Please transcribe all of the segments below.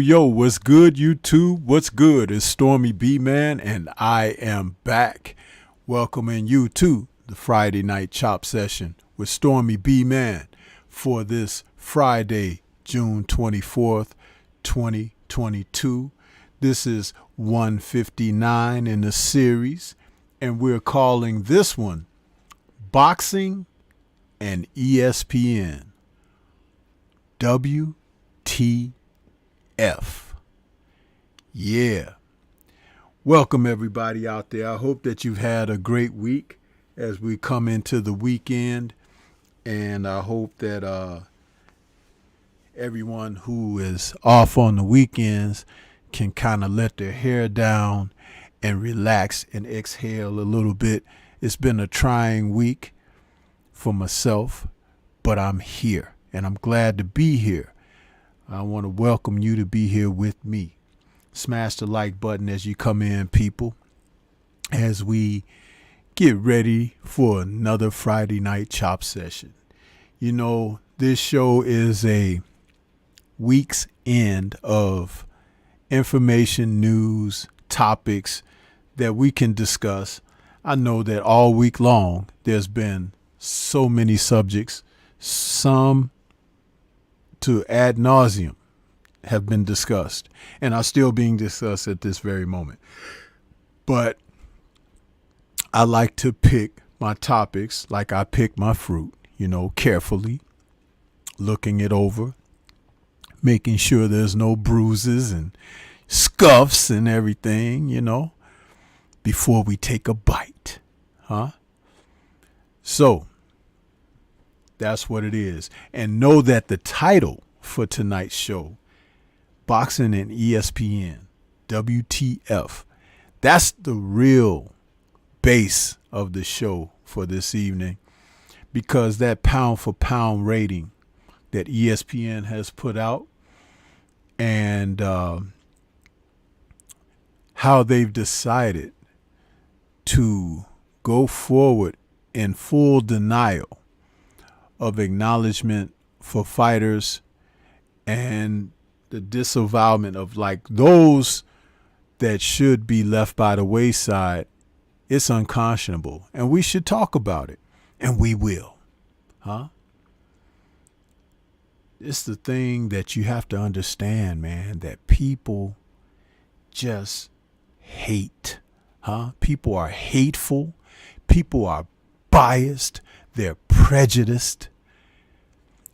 Yo, what's good, YouTube? What's good? It's Stormybman, and I am back, welcoming you to the Friday Night Chop Session with Stormybman for this Friday, June 24th, 2022. This is 159 in the series, and we're calling this one Boxing and ESPN. WTF. Yeah. Welcome everybody out there. I hope that you've had a great week as we come into the weekend. And I hope that everyone who is off on the weekends can kind of let their hair down and relax and exhale a little bit. It's been a trying week for myself, but I'm here and I'm glad to be here. I want to welcome you to be here with me. Smash the like button as you come in, people, as we get ready for another Friday night chop session. You know, this show is a week's end of information, news, topics that we can discuss. I know that all week long there's been so many subjects, some to ad nauseum have been discussed and are still being discussed at this very moment. But I like to pick my topics like I pick my fruit, carefully, looking it over, making sure there's no bruises and scuffs and everything, before we take a bite. So that's what it is. And know that the title for tonight's show, Boxing and ESPN, WTF, that's the real base of the show for this evening, because that pound for pound rating that ESPN has put out and how they've decided to go forward in full denial of acknowledgement for fighters and the disavowalment of those that should be left by the wayside. It's unconscionable, and we should talk about it, and we will. It's the thing that you have to understand, man, that people just hate. People are hateful. People are biased. They're prejudiced.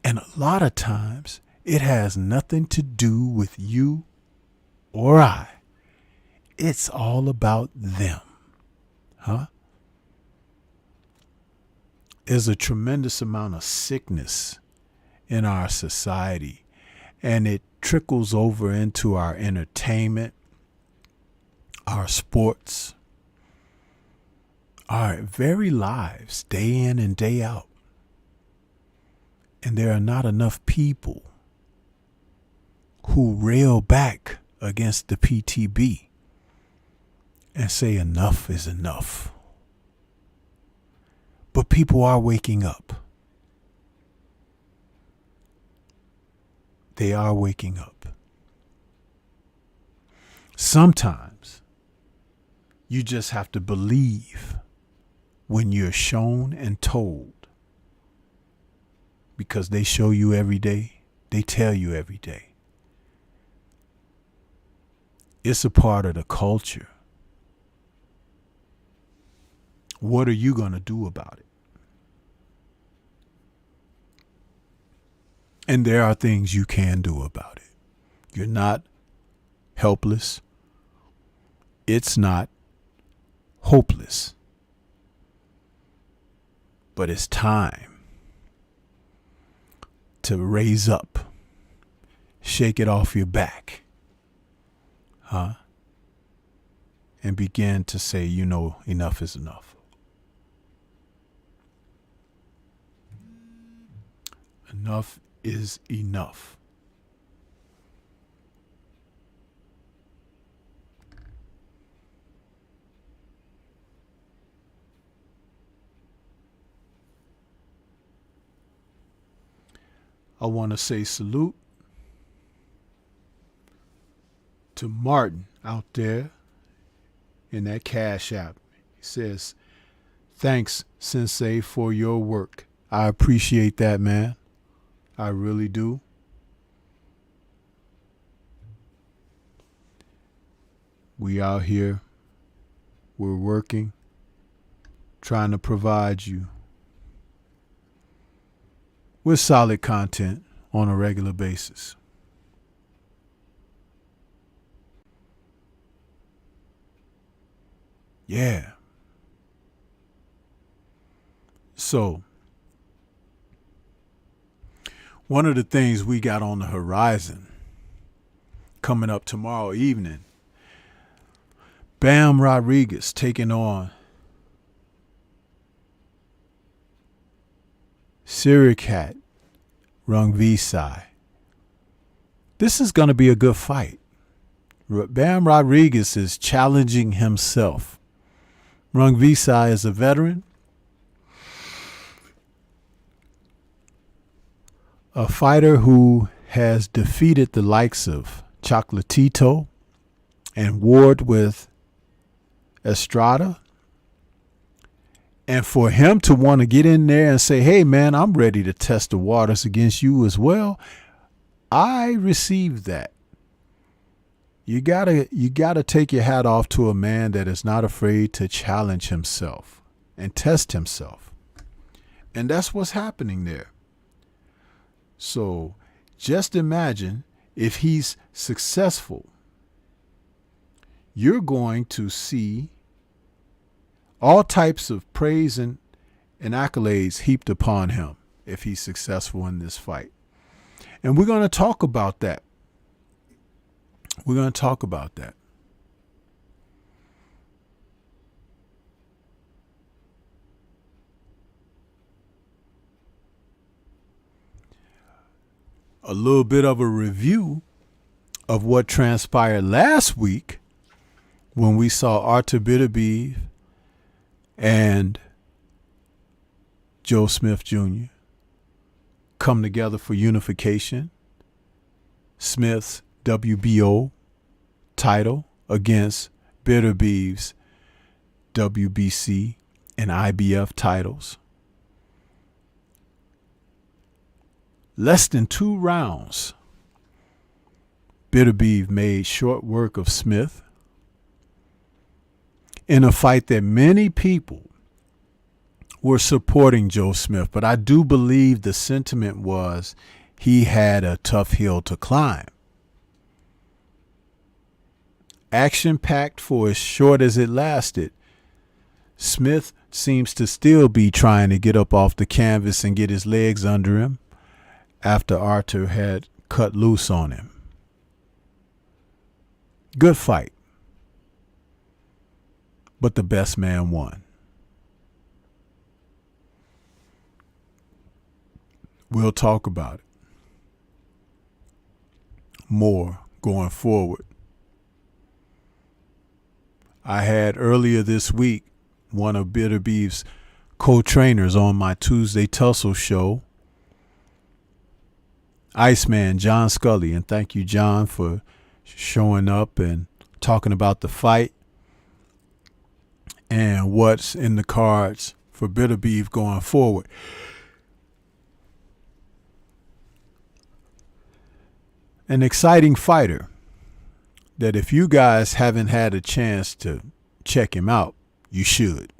And a lot of times it has nothing to do with you or I. It's all about them. There's a tremendous amount of sickness in our society, and it trickles over into our entertainment, our sports, our very lives, day in and day out. And there are not enough people who rail back against the PTB and say enough is enough. But people are waking up. They are waking up. Sometimes you just have to believe when you're shown and told, because they show you every day. They tell you every day. It's a part of the culture. What are you going to do about it? And there are things you can do about it. You're not helpless. It's not hopeless. But it's time to raise up, shake it off your back, and begin to say, enough is enough. Enough is enough. I want to say salute to Martin out there in that Cash App. He says, "Thanks, Sensei, for your work. I appreciate that, man. I really do." We out here, we're working, trying to provide you with solid content on a regular basis. Yeah. So, one of the things we got on the horizon coming up tomorrow evening, Bam Rodriguez taking on Siricat Rungvisai. This is going to be a good fight. Bam Rodriguez is challenging himself. Rungvisai is a veteran, a fighter who has defeated the likes of Chocolatito and warred with Estrada. And for him to want to get in there and say, hey, man, I'm ready to test the waters against you as well, I received that. You gotta take your hat off to a man that is not afraid to challenge himself and test himself. And that's what's happening there. So just imagine if he's successful, you're going to see all types of praise and accolades heaped upon him if he's successful in this fight. And we're going to talk about that. We're going to talk about that. A little bit of a review of what transpired last week when we saw Artur Beterbiev and Joe Smith Jr. come together for unification. Smith's WBO title against Beterbiev's WBC and IBF titles. Less than 2 rounds, Beterbiev made short work of Smith in a fight that many people were supporting Joe Smith. But I do believe the sentiment was he had a tough hill to climb. Action-packed for as short as it lasted, Smith seems to still be trying to get up off the canvas and get his legs under him after Artur had cut loose on him. Good fight. But the best man won. We'll talk about it more going forward. I had earlier this week one of Beterbiev's co-trainers on my Tuesday Tussle show, Iceman John Scully, and thank you, John, for showing up and talking about the fight and what's in the cards for Beterbiev going forward. An exciting fighter that if you guys haven't had a chance to check him out, you should.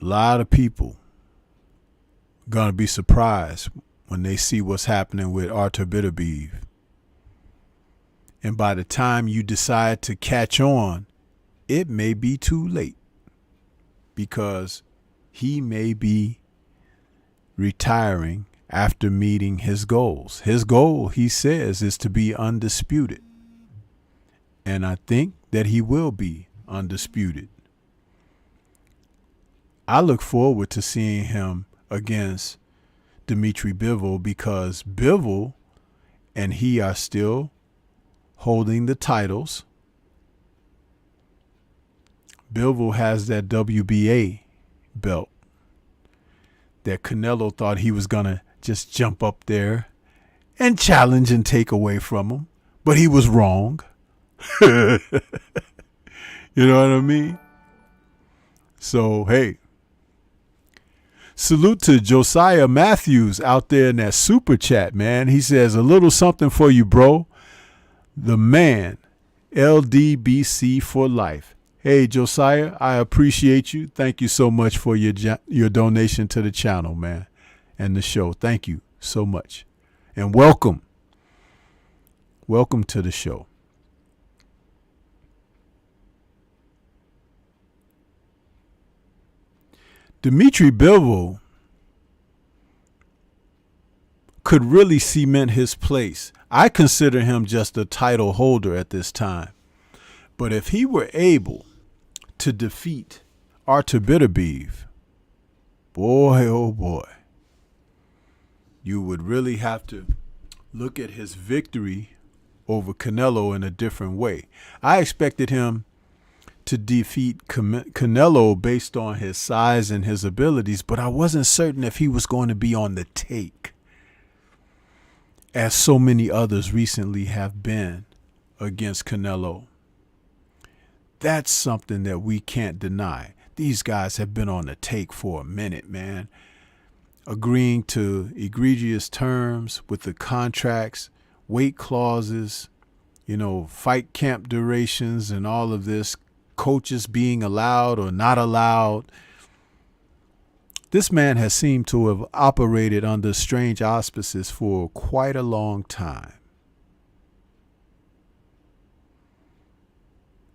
A lot of people going to be surprised when they see what's happening with Artur Beterbiev. And by the time you decide to catch on, it may be too late because he may be retiring after meeting his goals. His goal, he says, is to be undisputed. And I think that he will be undisputed. I look forward to seeing him against Dmitry Bivol because Bivol and he are still holding the titles. Bivol has that WBA belt that Canelo thought he was going to just jump up there and challenge and take away from him. But he was wrong. You know what I mean? So, hey. Salute to Josiah Matthews out there in that super chat, man. He says, a little something for you, bro. The man, LDBC for life. Hey, Josiah, I appreciate you. Thank you so much for your donation to the channel, man, and the show. Thank you so much. And welcome. Welcome to the show. Dmitry Bivol could really cement his place. I consider him just a title holder at this time. But if he were able to defeat Artur Beterbiev, boy, oh boy, you would really have to look at his victory over Canelo in a different way. I expected him to defeat Canelo based on his size and his abilities, but I wasn't certain if he was going to be on the take, as so many others recently have been against Canelo. That's something that we can't deny. These guys have been on the take for a minute, man. Agreeing to egregious terms with the contracts, weight clauses, fight camp durations and all of this, coaches being allowed or not allowed. This man has seemed to have operated under strange auspices for quite a long time.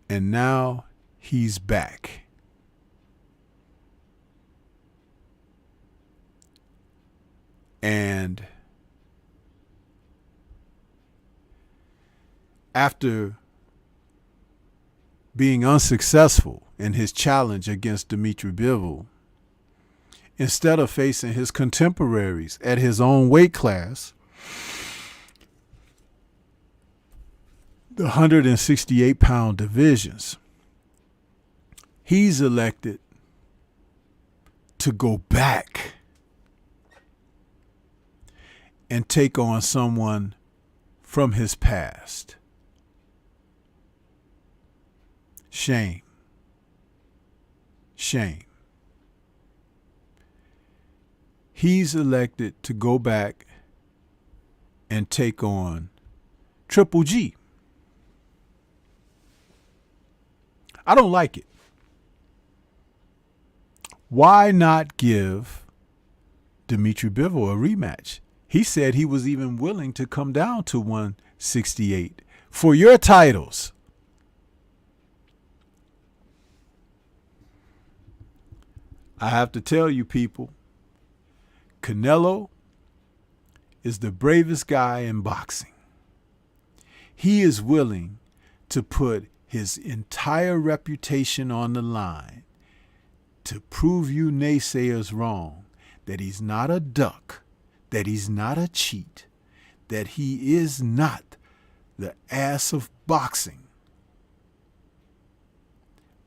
And now he's back. And after being unsuccessful in his challenge against Dmitry Bivol, instead of facing his contemporaries at his own weight class, the 168-pound divisions, he's elected to go back and take on someone from his past. Shame. Shame. He's elected to go back and take on Triple G. I don't like it. Why not give Dmitry Bivol a rematch? He said he was even willing to come down to 168 for your titles. I have to tell you people, Canelo is the bravest guy in boxing. He is willing to put his entire reputation on the line to prove you naysayers wrong, that he's not a duck, that he's not a cheat, that he is not the ass of boxing.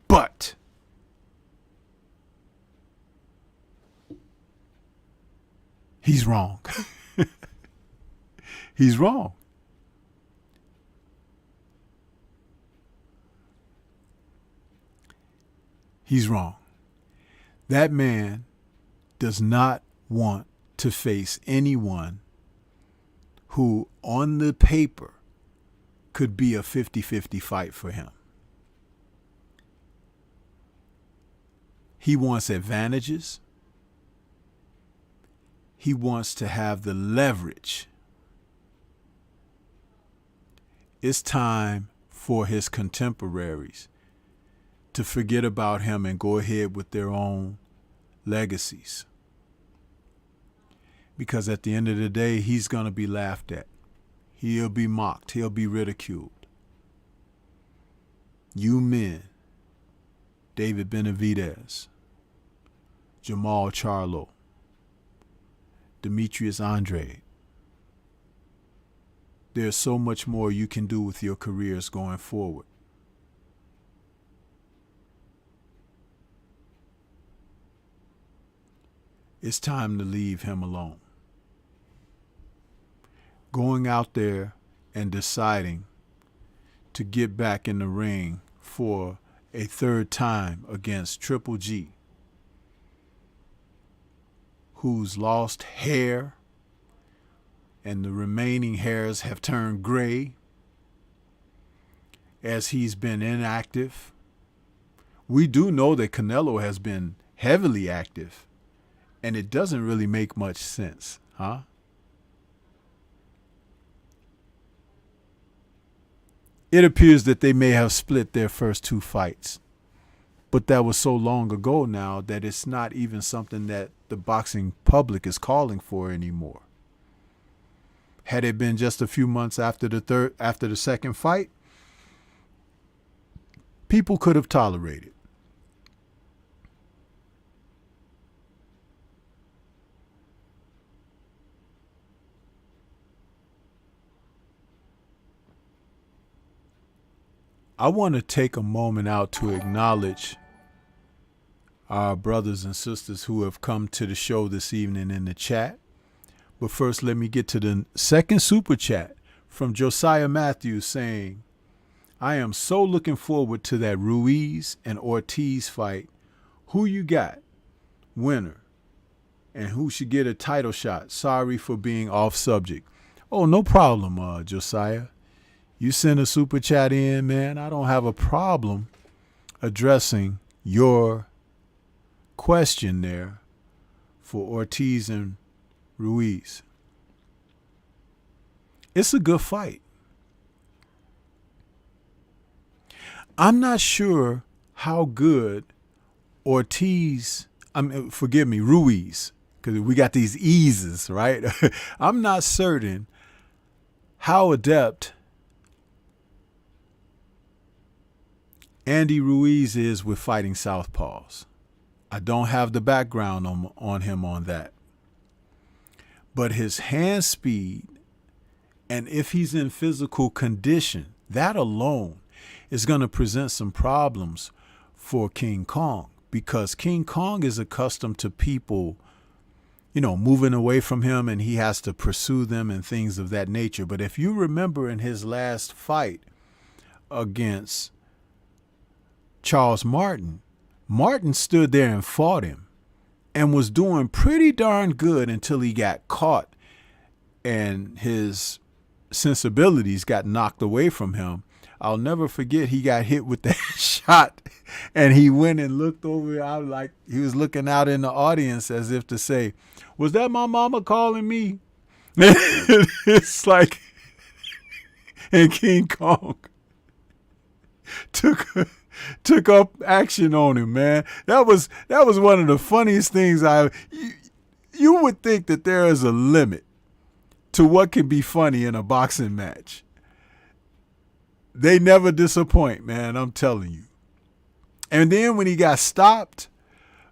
But he's wrong. He's wrong. He's wrong. That man does not want to face anyone who, on the paper, could be a 50-50 fight for him. He wants advantages. He wants to have the leverage. It's time for his contemporaries to forget about him and go ahead with their own legacies. Because at the end of the day, he's going to be laughed at. He'll be mocked. He'll be ridiculed. You men, David Benavidez, Jamal Charlo, Demetrius Andrade. There's so much more you can do with your careers going forward. It's time to leave him alone. Going out there and deciding to get back in the ring for a third time against Triple G, who's lost hair and the remaining hairs have turned gray as he's been inactive we do know that Canelo has been heavily active, and it doesn't really make much sense, huh? It appears that they may have split their first 2 fights, but that was so long ago now that it's not even something that the boxing public is calling for anymore. Had it been just a few months after the second fight, people could have tolerated. I want to take a moment out to acknowledge our brothers and sisters who have come to the show this evening in the chat. But first, let me get to the second super chat from Josiah Matthews saying, I am so looking forward to that Ruiz and Ortiz fight. Who you got? Winner. And who should get a title shot? Sorry for being off subject. Oh, no problem, Josiah. You send a super chat in, man. I don't have a problem addressing your question there for Ortiz and Ruiz. It's a good fight. I'm not sure how good Ruiz, because we got these eases, right? I'm not certain how adept Andy Ruiz is with fighting southpaws. I don't have the background on him on that. But his hand speed, and if he's in physical condition, that alone is going to present some problems for King Kong, because King Kong is accustomed to people, moving away from him, and he has to pursue them and things of that nature. But if you remember in his last fight against Charles Martin, Martin stood there and fought him and was doing pretty darn good until he got caught and his sensibilities got knocked away from him. I'll never forget, he got hit with that shot and he went and looked over. I was like, he was looking out in the audience as if to say, was that my mama calling me? It's like, and King Kong took up action on him, man. That was one of the funniest things. You would think that there is a limit to what can be funny in a boxing match. They never disappoint, man, I'm telling you. And then when he got stopped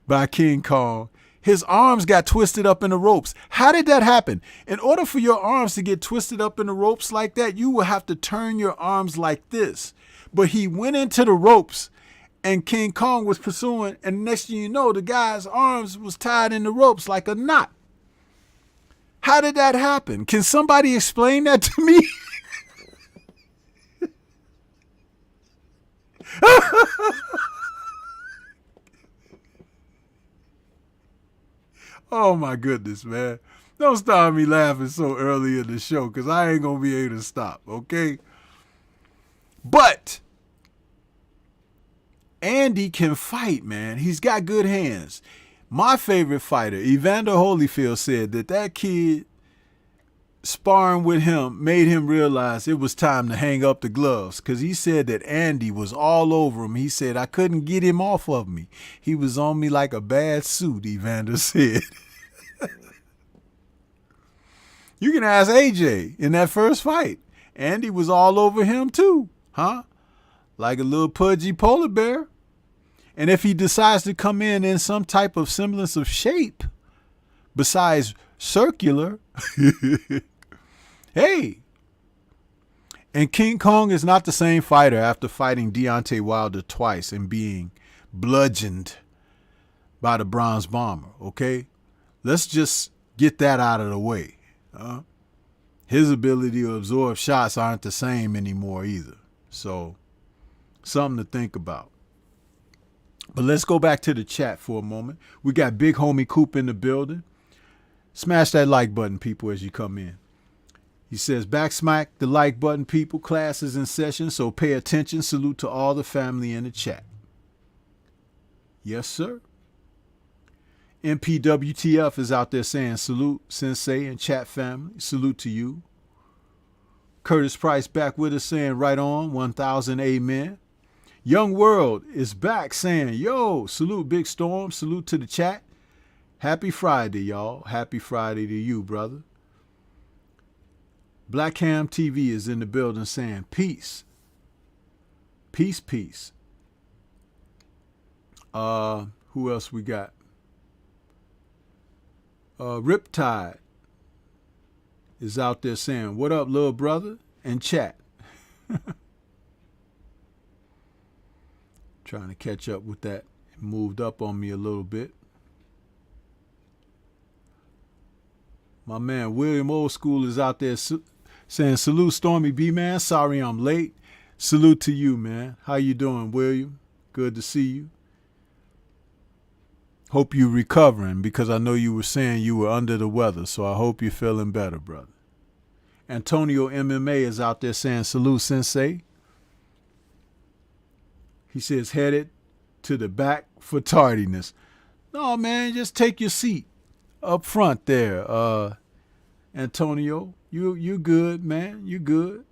by King Kong, his arms got twisted up in the ropes. How did that happen? In order for your arms to get twisted up in the ropes like that, you will have to turn your arms like this. But he went into the ropes and King Kong was pursuing, and next thing you know, the guy's arms was tied in the ropes like a knot. How did that happen? Can somebody explain that to me? Oh my goodness, man. Don't start me laughing so early in the show, because I ain't going to be able to stop, okay? But Andy can fight, man. He's got good hands. My favorite fighter, Evander Holyfield, said that kid sparring with him made him realize it was time to hang up the gloves, because he said that Andy was all over him. He said, I couldn't get him off of me. He was on me like a bad suit, Evander said. You can ask AJ in that first fight. Andy was all over him too, huh? Like a little pudgy polar bear. And if he decides to come in some type of semblance of shape, besides circular, hey. And King Kong is not the same fighter after fighting Deontay Wilder twice and being bludgeoned by the Bronze Bomber, okay? Let's just get that out of the way. His ability to absorb shots aren't the same anymore either. So, something to think about. But let's go back to the chat for a moment. We got Big Homie Coop in the building. Smash that like button, people, as you come in. He says, back smack the like button, people. Class is in session, so pay attention. Salute to all the family in the chat. Yes, sir. MPWTF is out there saying salute, Sensei and chat family. Salute to you. Curtis Price back with us saying right on, 1000 amen. Young World is back saying, yo, salute Big Storm, salute to the chat. Happy Friday, y'all. Happy Friday to you, brother. Blackham TV is in the building saying peace. Peace, peace. Who else we got? Riptide is out there saying, what up, little brother? And chat. Trying to catch up with that. It moved up on me a little bit. My man William Old School is out there saying, salute Stormy B, man. Sorry I'm late. Salute to you, man. How you doing, William? Good to see you. Hope you're recovering, because I know you were saying you were under the weather, so I hope you're feeling better, brother. Antonio MMA is out there saying, salute, Sensei. He says, headed to the back for tardiness. No, man, just take your seat up front there, Antonio. You good, man. You good.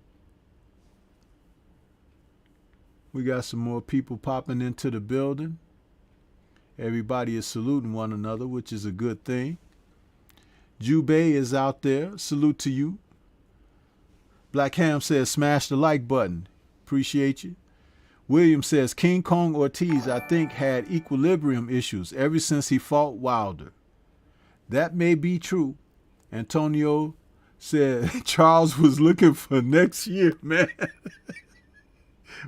We got some more people popping into the building. Everybody is saluting one another, which is a good thing. Jubei is out there. Salute to you. Black Ham says, smash the like button. Appreciate you. William says, King Kong Ortiz, I think, had equilibrium issues ever since he fought Wilder. That may be true. Antonio said, Charles was looking for next year, man.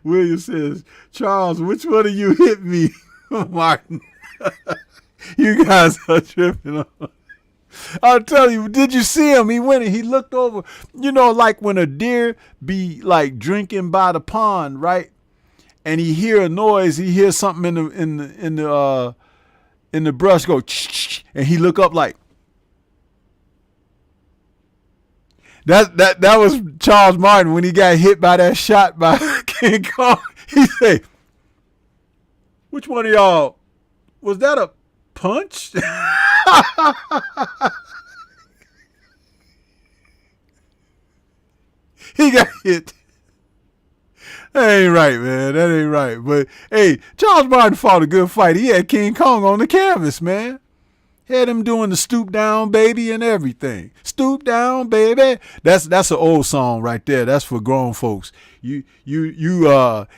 William says, Charles, which one of you hit me? Martin. You guys are tripping on. I'll tell you, did you see him? He went and he looked over. You know, like when a deer be like drinking by the pond, right? And he hear a noise, he hears something in the brush go, and he look up like that was Charles Martin when he got hit by that shot by King Kong. He say, which one of y'all, was that a punch? He got hit. That ain't right, man. That ain't right. But, hey, Charles Martin fought a good fight. He had King Kong on the canvas, man. Had him doing the stoop down, baby, and everything. Stoop down, baby. That's an old song right there. That's for grown folks. You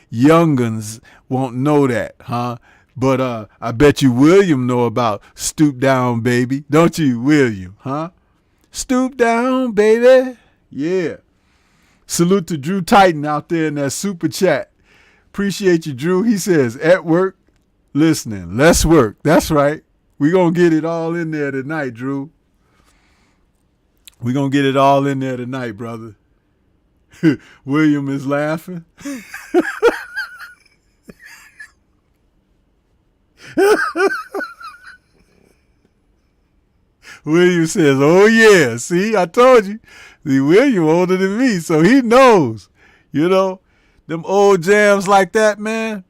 young'uns won't know that, huh? But I bet you William know about stoop down, baby. Don't you, William, huh? Stoop down, baby. Yeah. Salute to Drew Titan out there in that super chat. Appreciate you, Drew. He says, at work, listening. Let's work. That's right. We're going to get it all in there tonight, Drew. We're going to get it all in there tonight, brother. William is laughing. William says, oh, yeah. See, I told you. See, William older than me, so he knows. You know, them old jams like that, man.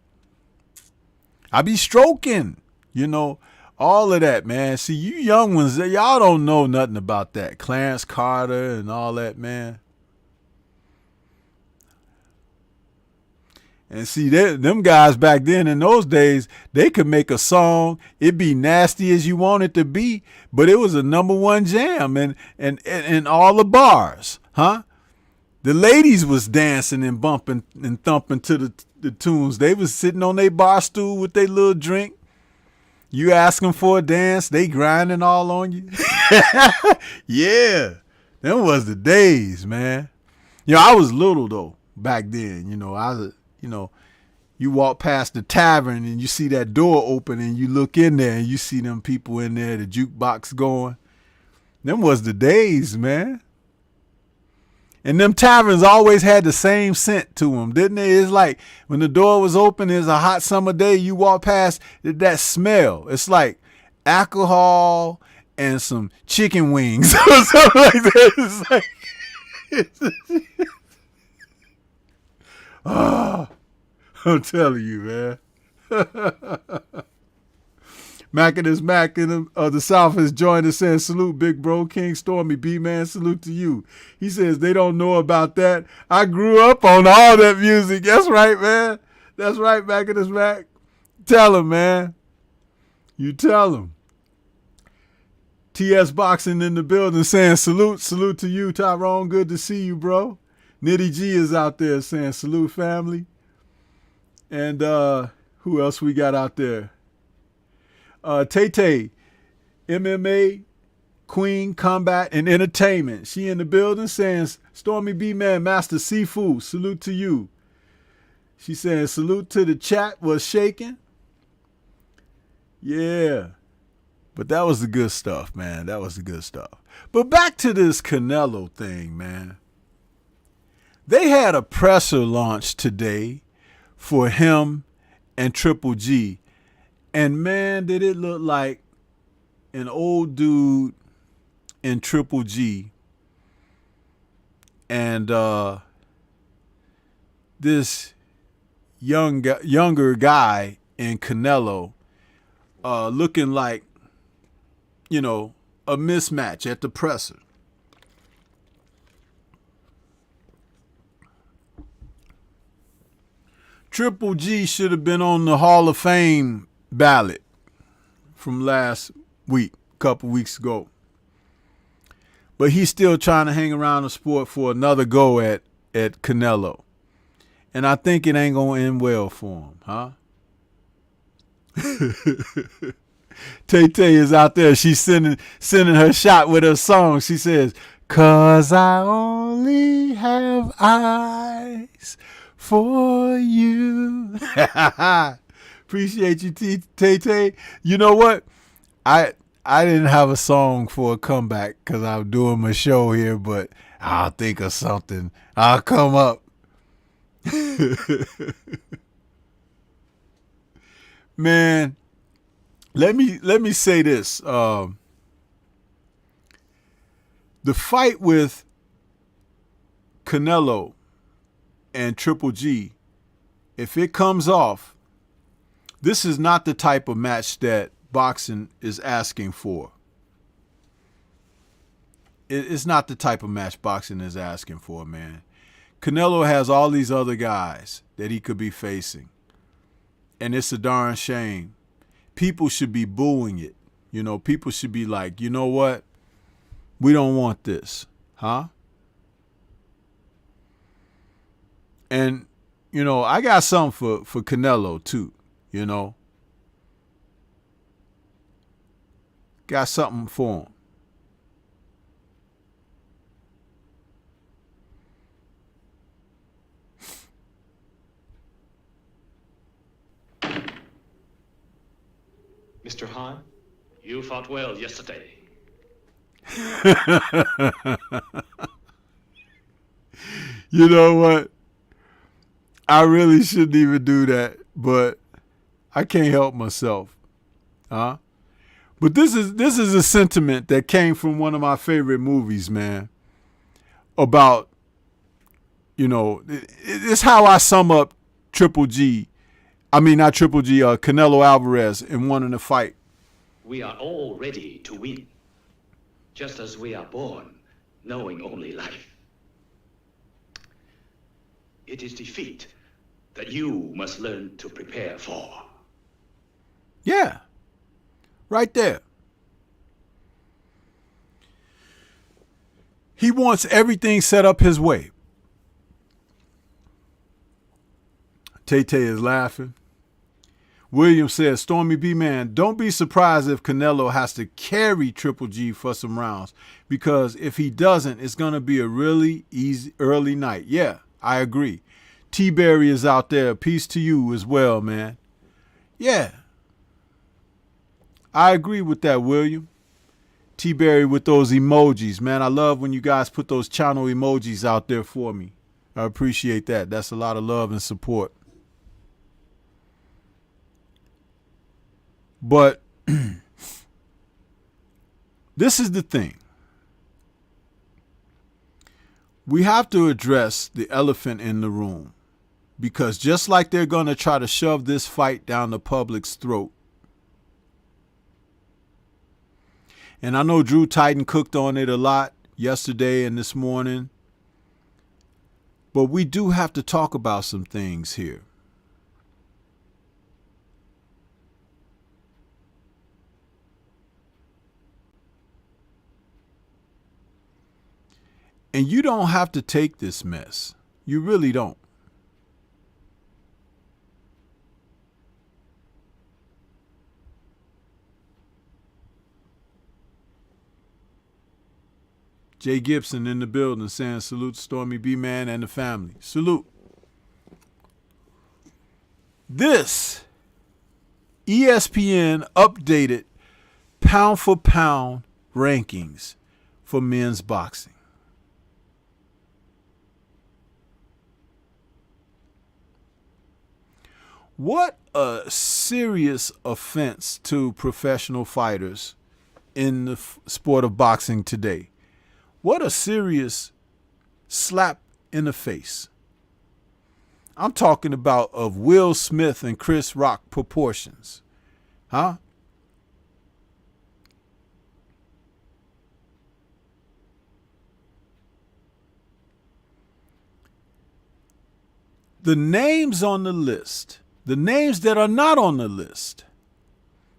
I be stroking, you know, all of that, man. See, you young ones, y'all don't know nothing about that. Clarence Carter and all that, man. And see, them guys back then in those days, they could make a song. It be nasty as you want it to be, but it was a #1 jam and all the bars, huh? The ladies was dancing and bumping and thumping to the tunes. They was sitting on their bar stool with their little drink. You asking for a dance, they grinding all on you. Yeah, them was the days, man. You know, I was little though back then. You know, you walk past the tavern and you see that door open and you look in there and you see them people in there, the jukebox going. Them was the days, man. And them taverns always had the same scent to them, didn't they? It's like when the door was open, it's a hot summer day, you walk past that smell. It's like alcohol and some chicken wings or something like that. It's like, oh, I'm telling you, man. Mac and his Mac in the South has joined us saying, salute, big bro, King Stormy, B-Man, salute to you. He says they don't know about that. I grew up on all that music. That's right, man. That's right, Mac and his Mac. Tell him, man. You tell him. TS Boxing in the building saying, salute to you, Tyrone. Good to see you, bro. Nitty G is out there saying, salute, family. And who else we got out there? Tay MMA, Queen, Combat, and Entertainment. She in the building saying, Stormy B-Man, Master Seafood, salute to you. She saying, salute to the chat was shaking. Yeah. But that was the good stuff, man. That was the good stuff. But back to this Canelo thing, man. They had a presser launch today for him and Triple G. And man, did it look like an old dude in Triple G and this younger guy in Canelo looking like, you know, a mismatch at the presser. Triple G should have been on the Hall of Fame ballot from last week, a couple weeks ago. But he's still trying to hang around the sport for another go at Canelo. And I think it ain't going to end well for him, huh? Tay is out there. She's sending her shot with her song. She says, 'cause I only have eyes for you. Appreciate you, Tay. You know what? I didn't have a song for a comeback because I'm doing my show here, but I'll think of something. I'll come up. Man, let me say this. The fight with Canelo and Triple G, if it comes off, this is not the type of match that boxing is asking for. It's not the type of match boxing is asking for, man. Canelo has all these other guys that he could be facing. And it's a darn shame. People should be booing it. You know, people should be like, you know what? We don't want this. Huh? And, you know, I got something for Canelo, too. You know? Got something for him. Mr. Hahn, you fought well yesterday. You know what? I really shouldn't even do that, but I can't help myself. Huh? But this is a sentiment that came from one of my favorite movies, man. About, you know, it's how I sum up Triple G. I mean, not Triple G, Canelo Alvarez in wanting to fight. We are all ready to win, just as we are born, knowing only life. It is defeat that you must learn to prepare for. Yeah, right there. He wants everything set up his way. Tay is laughing. William says, Stormy B-Man, don't be surprised if Canelo has to carry Triple G for some rounds, because if he doesn't, it's going to be a really easy early night. Yeah, I agree. T-Berry is out there. Peace to you as well, man. Yeah. I agree with that, William. T-Berry with those emojis, man. I love when you guys put those channel emojis out there for me. I appreciate that. That's a lot of love and support. But this is the thing. We have to address the elephant in the room, because just like they're going to try to shove this fight down the public's throat, And I know Drew Titan cooked on it a lot yesterday and this morning. But we do have to talk about some things here. And you don't have to take this mess. You really don't. Jay Gibson in the building saying salute Stormybman and the family. Salute. This ESPN updated pound for pound rankings for men's boxing. What a serious offense to professional fighters in the sport of boxing today. What a serious slap in the face. I'm talking about of Will Smith and Chris Rock proportions. Huh? The names on the list, the names that are not on the list,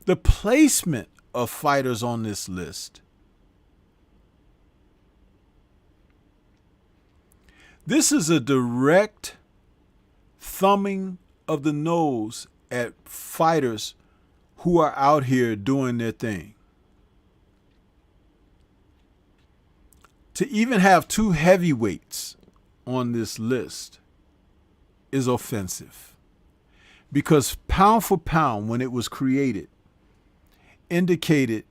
the placement of fighters on this list. This is a direct thumbing of the nose at fighters who are out here doing their thing. To even have two heavyweights on this list is offensive. Because pound for pound, when it was created, indicated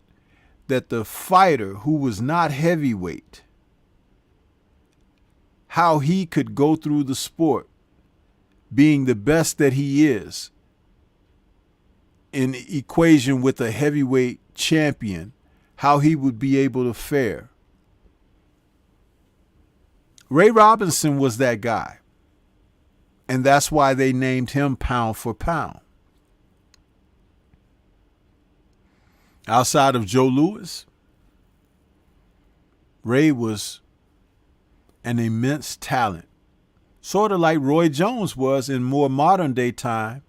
that the fighter who was not heavyweight, how he could go through the sport being the best that he is in equation with a heavyweight champion, how he would be able to fare. Ray Robinson was that guy. And that's why they named him pound for pound. Outside of Joe Louis, Ray was an immense talent, sort of like Roy Jones was in more modern day time.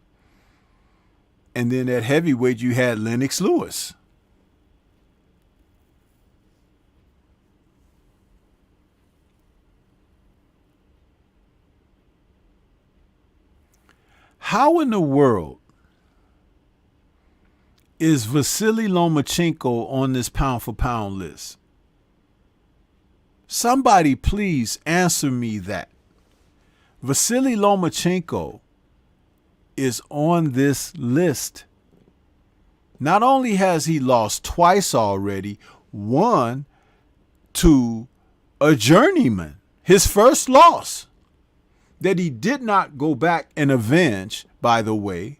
And then at heavyweight, you had Lennox Lewis. How in the world is Vasily Lomachenko on this pound for pound list? Somebody please answer me that. Vasily Lomachenko is on this list. Not only has he lost twice already, one to a journeyman, his first loss, that he did not go back and avenge, by the way.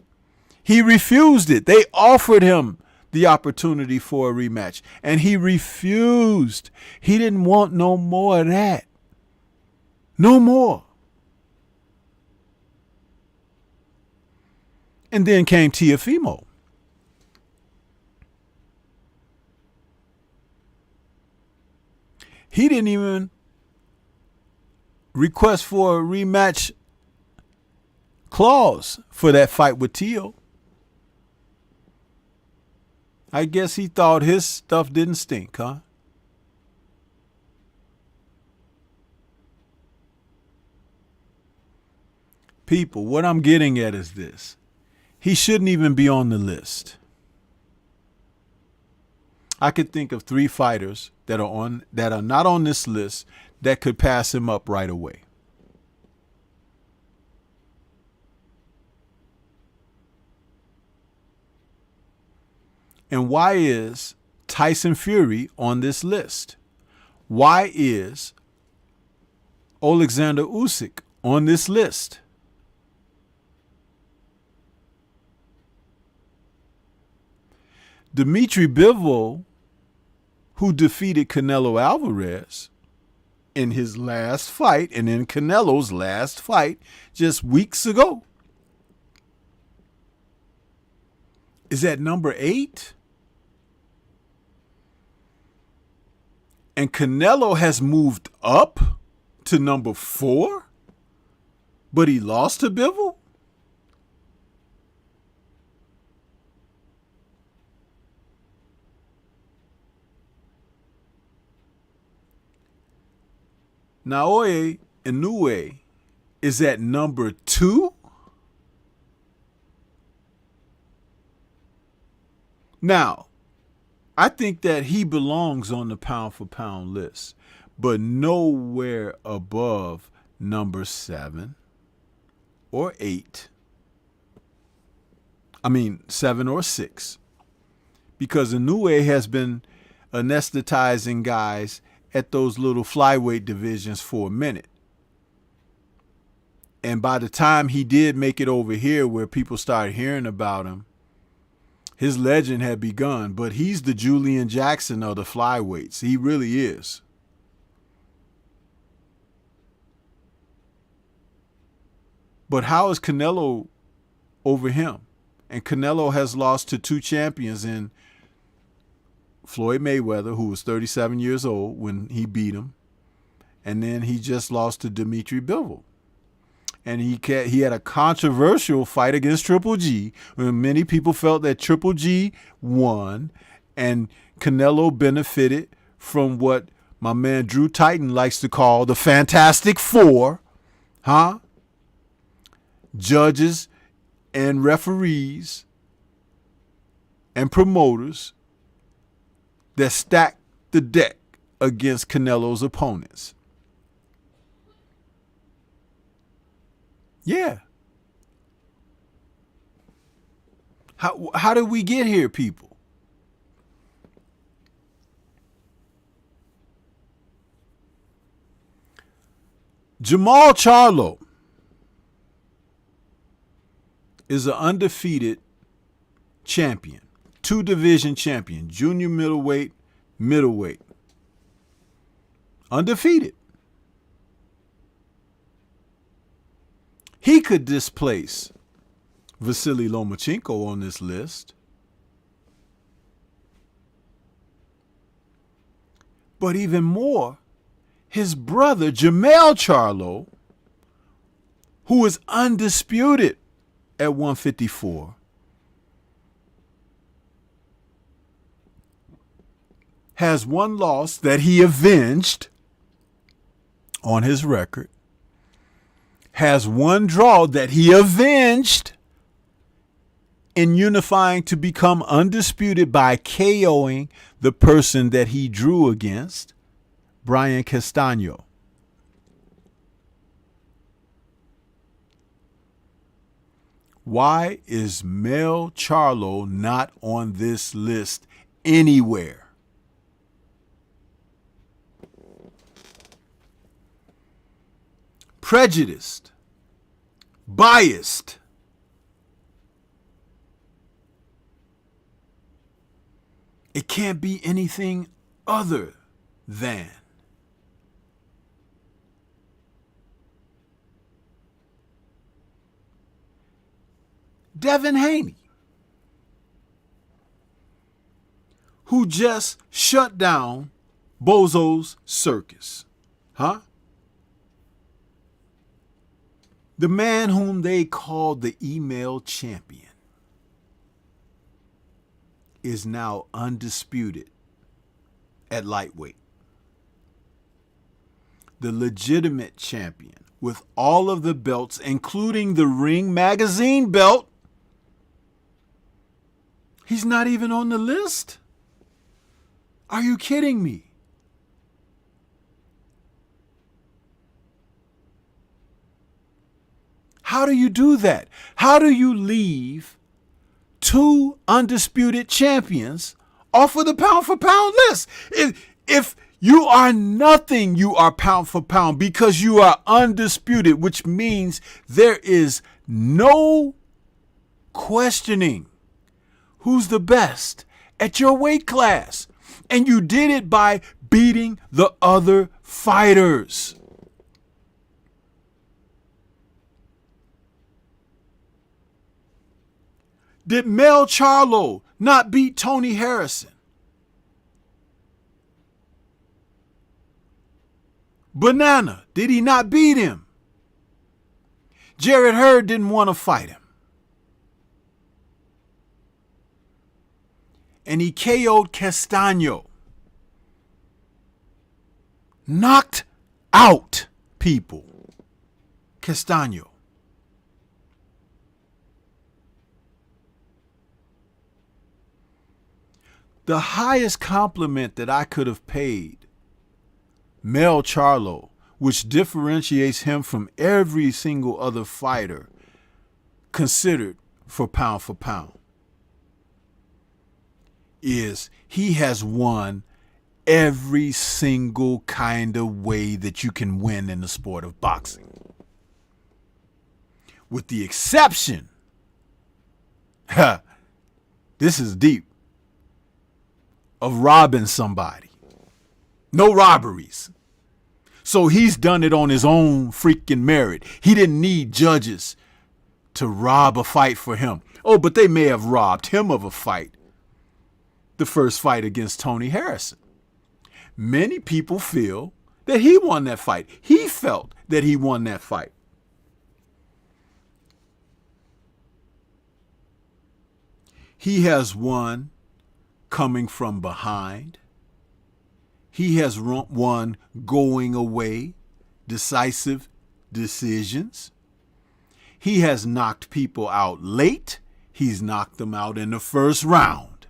He refused it. They offered him the opportunity for a rematch, and he refused. He didn't want no more of that. No more. And then came Teofimo. He didn't even request for a rematch clause for that fight with Teo. I guess he thought his stuff didn't stink, huh? People, what I'm getting at is this. He shouldn't even be on the list. I could think of 3 fighters that are not on this list that could pass him up right away. And why is Tyson Fury on this list? Why is Alexander Usyk on this list? Dmitry Bivol, who defeated Canelo Alvarez in his last fight and in Canelo's last fight just weeks ago, is at number 8. And Canelo has moved up to number 4, but he lost to Bivol? Naoya Inoue is at number 2? Now, I think that he belongs on the pound for pound list, but nowhere above number 7 or 8. 7 or 6. Because Inoue has been anesthetizing guys at those little flyweight divisions for a minute. And by the time he did make it over here where people started hearing about him, his legend had begun. But he's the Julian Jackson of the flyweights. He really is. But how is Canelo over him? And Canelo has lost to 2 champions in Floyd Mayweather, who was 37 years old when he beat him. And then he just lost to Dimitri Bivol. And he had a controversial fight against Triple G, when many people felt that Triple G won, and Canelo benefited from what my man Drew Titan likes to call the Fantastic Four, judges and referees and promoters that stacked the deck against Canelo's opponents. Yeah. How did we get here, people? Jamal Charlo is an undefeated champion, 2-division champion, junior middleweight, middleweight. Undefeated. He could displace Vasily Lomachenko on this list. But even more, his brother, Jermell Charlo, who is undisputed at 154, has 1 loss that he avenged on his record, has 1 draw that he avenged in unifying to become undisputed by KOing the person that he drew against, Brian Castano. Why is Mel Charlo not on this list anywhere? Prejudiced, biased. It can't be anything other than Devin Haney, who just shut down Bozo's Circus. The man whom they called the email champion is now undisputed at lightweight. The legitimate champion with all of the belts, including the Ring Magazine belt, he's not even on the list? Are you kidding me? How do you do that? How do you leave 2 undisputed champions off of the pound for pound list? If you are nothing, you are pound for pound because you are undisputed, which means there is no questioning who's the best at your weight class. And you did it by beating the other fighters. Did Mel Charlo not beat Tony Harrison? Banana, did he not beat him? Jarrett Hurd didn't want to fight him. And he KO'd Castaño. Knocked out people. Castaño. The highest compliment that I could have paid Mel Charlo, which differentiates him from every single other fighter considered for pound, is he has won every single kind of way that you can win in the sport of boxing. With the exception, this is deep, of robbing somebody. No robberies. So he's done it on his own freaking merit. He didn't need judges to rob a fight for him. Oh, but they may have robbed him of a fight. The first fight against Tony Harrison. Many people feel that he won that fight. He felt that he won that fight. He has won coming from behind. He has won going away, decisive decisions. He has knocked people out late. He's knocked them out in the first round.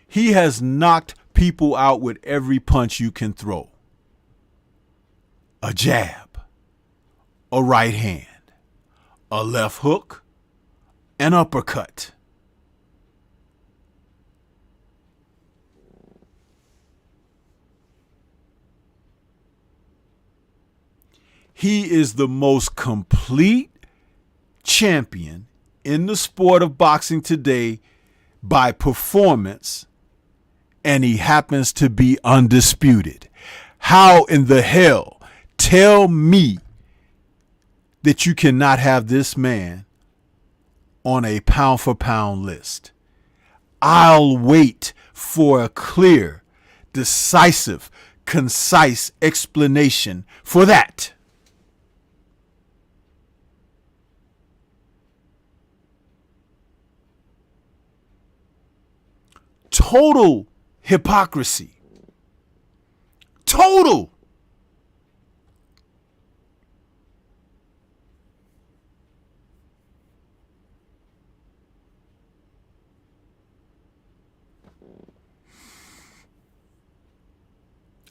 He has knocked people out with every punch you can throw. A jab, a right hand, a left hook, an uppercut. He is the most complete champion in the sport of boxing today by performance, and he happens to be undisputed. How in the hell? Tell me that you cannot have this man on a pound-for-pound list. I'll wait for a clear, decisive, concise explanation for that. Total hypocrisy. Total.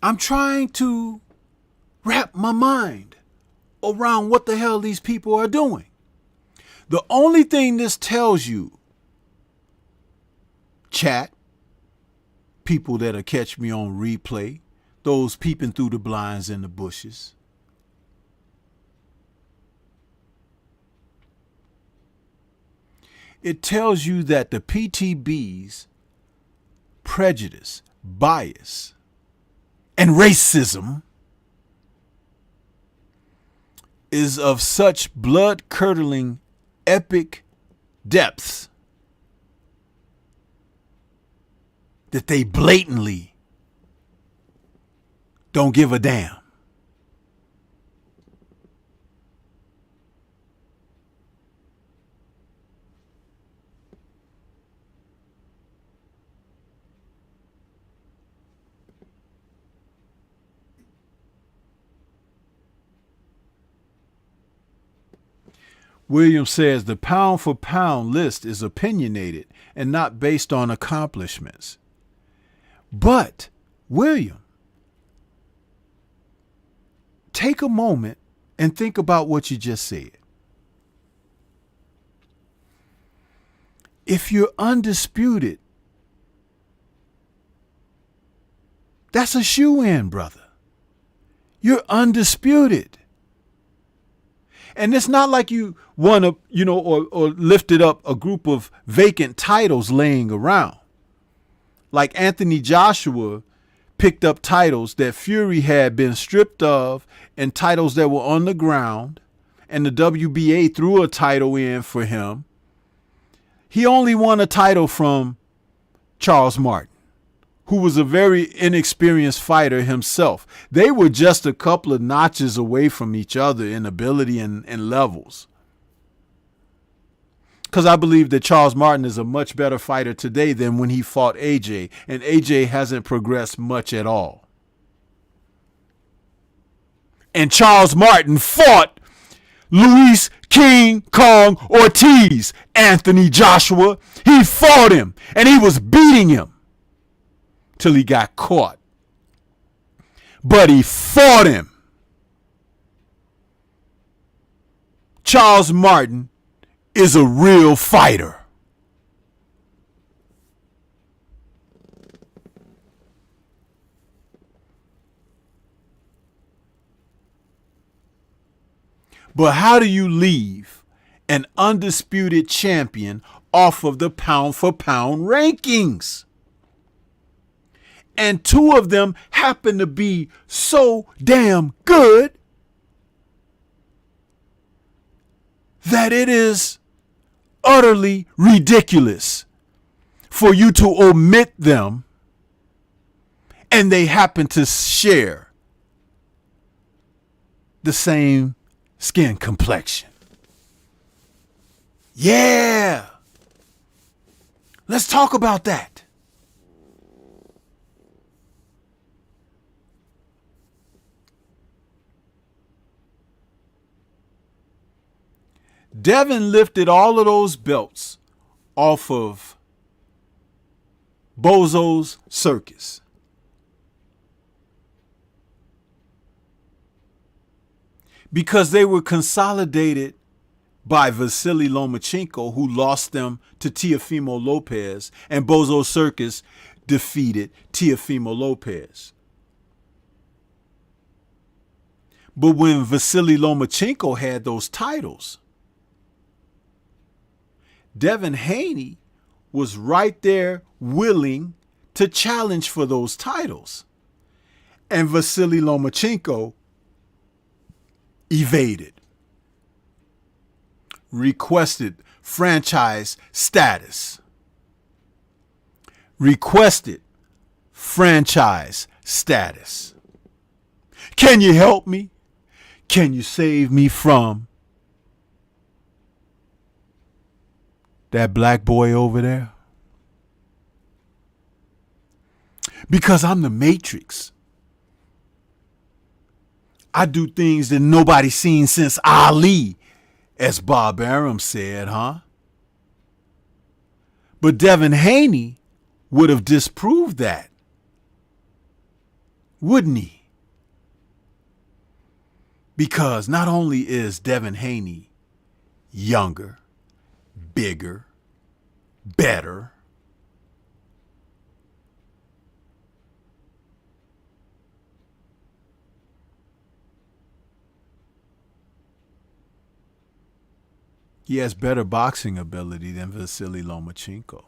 I'm trying to wrap my mind around what the hell these people are doing. The only thing this tells you, chat, people that'll catch me on replay, those peeping through the blinds in the bushes, it tells you that the PTB's prejudice, bias, and racism is of such blood-curdling, epic depths that they blatantly don't give a damn. Williams says the pound-for-pound list is opinionated and not based on accomplishments. But, William, take a moment and think about what you just said. If you're undisputed, that's a shoe-in, brother. You're undisputed. And it's not like you won a, or lifted up a group of vacant titles laying around. Like Anthony Joshua picked up titles that Fury had been stripped of and titles that were on the ground, and the WBA threw a title in for him. He only won a title from Charles Martin who was a very inexperienced fighter himself. They were just a couple of notches away from each other in ability and levels. Because I believe that Charles Martin is a much better fighter today than when he fought AJ. And AJ hasn't progressed much at all. And Charles Martin fought Luis King Kong Ortiz, Anthony Joshua. He fought him and he was beating him till he got caught. But he fought him. Charles Martin is a real fighter. But how do you leave an undisputed champion off of the pound for pound rankings? And two of them happen to be so damn good that it is utterly ridiculous for you to omit them, and they happen to share the same skin complexion. Yeah. Let's talk about that. Devin lifted all of those belts off of Bozo's Circus. Because they were consolidated by Vasily Lomachenko, who lost them to Teofimo Lopez, and Bozo Circus defeated Teofimo Lopez. But when Vasily Lomachenko had those titles, Devin Haney was right there willing to challenge for those titles. And Vasily Lomachenko evaded, requested franchise status. Can you help me? Can you save me from that black boy over there? Because I'm the Matrix. I do things that nobody's seen since Ali, as Bob Arum said, huh? But Devin Haney would have disproved that, wouldn't he? Because not only is Devin Haney younger, bigger, better, he has better boxing ability than Vasily Lomachenko.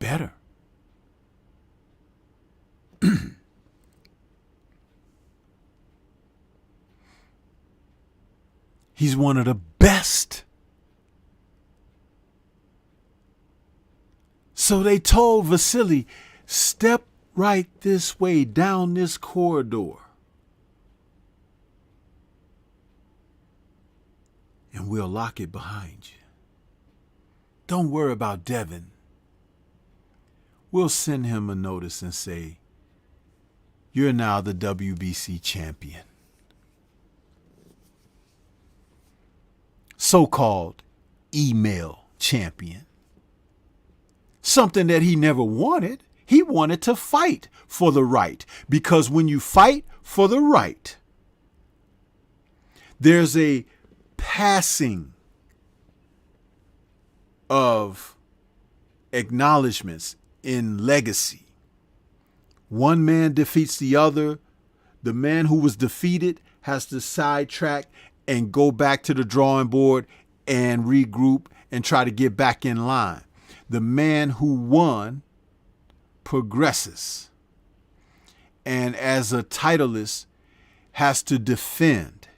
Better. He's one of the best. So they told Vasily, step right this way down this corridor, and we'll lock it behind you. Don't worry about Devin. We'll send him a notice and say, you're now the WBC champion. So-called email champion. Something that he never wanted. He wanted to fight for the right. Because when you fight for the right, there's a passing of acknowledgments in legacy. One man defeats the other. The man who was defeated has to sidetrack and go back to the drawing board and regroup and try to get back in line. The man who won progresses, and as a titleist has to defend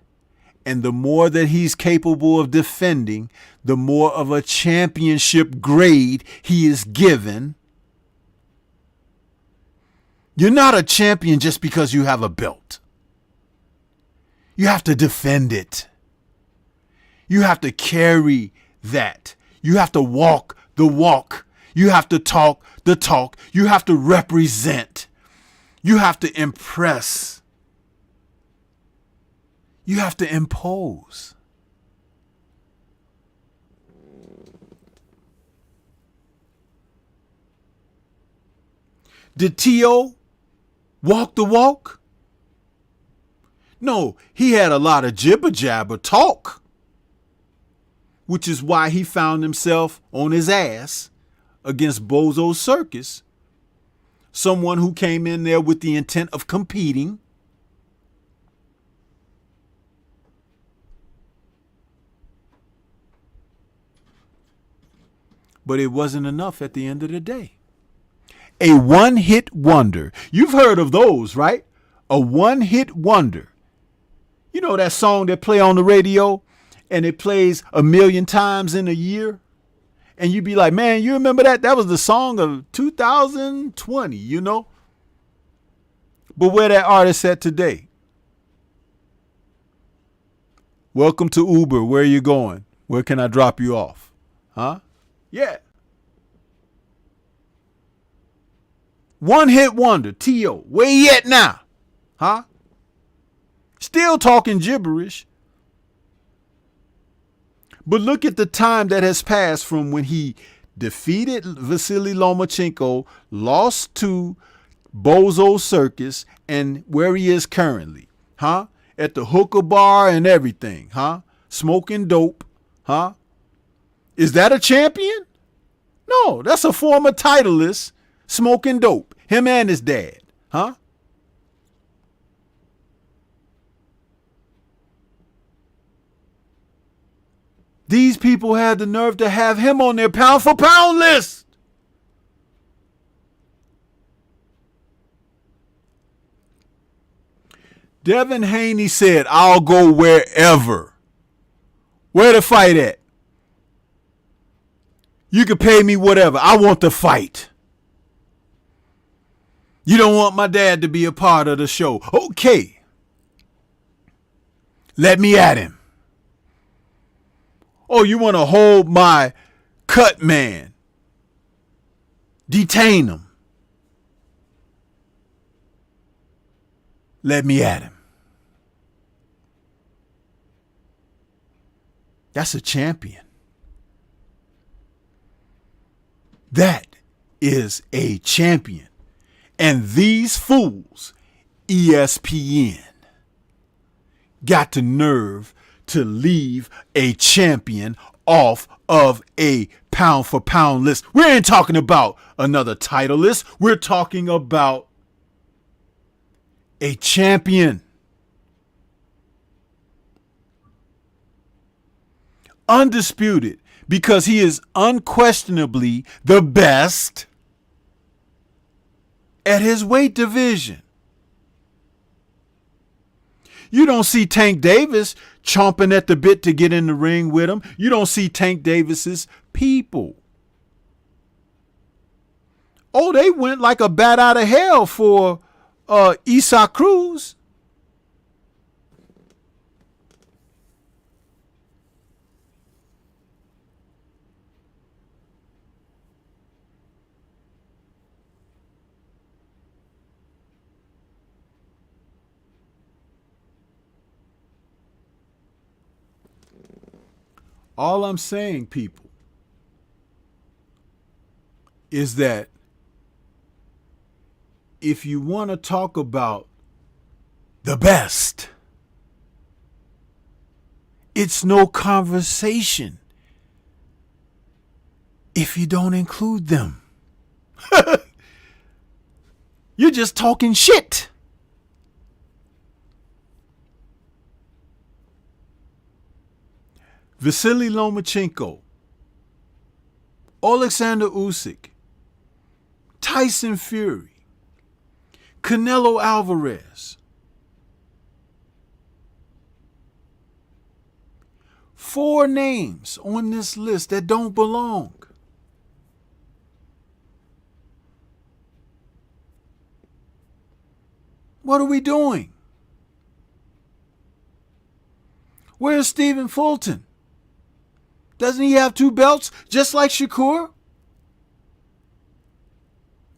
And the more that he's capable of defending, the more of a championship grade he is given. You're not a champion just because you have a belt. You have to defend it. You have to carry that. You have to walk the walk. You have to talk the talk. You have to represent. You have to impress. You have to impose. Did T.O. walk the walk? No, he had a lot of jibber jabber talk, which is why he found himself on his ass against Bozo Circus, someone who came in there with the intent of competing. But it wasn't enough at the end of the day. A one-hit wonder. You've heard of those, right? A one-hit wonder. You know that song that play on the radio and it plays 1 million times in a year? And you be like, man, you remember that? That was the song of 2020, you know? But where that artist at today? Welcome to Uber. Where are you going? Where can I drop you off? Huh? Yeah. One hit wonder, T.O. Where you at now? Huh? Still talking gibberish. But look at the time that has passed from when he defeated Vasily Lomachenko, lost to Bozo Circus, and where he is currently. Huh? At the hookah bar and everything. Huh? Smoking dope. Huh? Is that a champion? No, that's a former titleist smoking dope. Him and his dad. Huh? These people had the nerve to have him on their pound for pound list. Devin Haney said, I'll go wherever. Where to fight at? You can pay me whatever. I want to fight. You don't want my dad to be a part of the show. Okay. Let me at him. Oh, you want to hold my cut man? Detain him. Let me at him. That's a champion. That is a champion. And these fools, ESPN, got the nerve to leave a champion off of a pound for pound list. We ain't talking about another title list. We're talking about a champion. Undisputed, because he is unquestionably the best at his weight division. You don't see Tank Davis chomping at the bit to get in the ring with him. You don't see Tank Davis's people. Oh, they went like a bat out of hell for Isaac Cruz. All I'm saying, people, is that if you want to talk about the best, it's no conversation if you don't include them. You're just talking shit. Vasily Lomachenko, Alexander Usyk, Tyson Fury, Canelo Alvarez, 4 names on this list that don't belong. What are we doing? Where's Stephen Fulton? Doesn't he have 2 belts just like Shakur?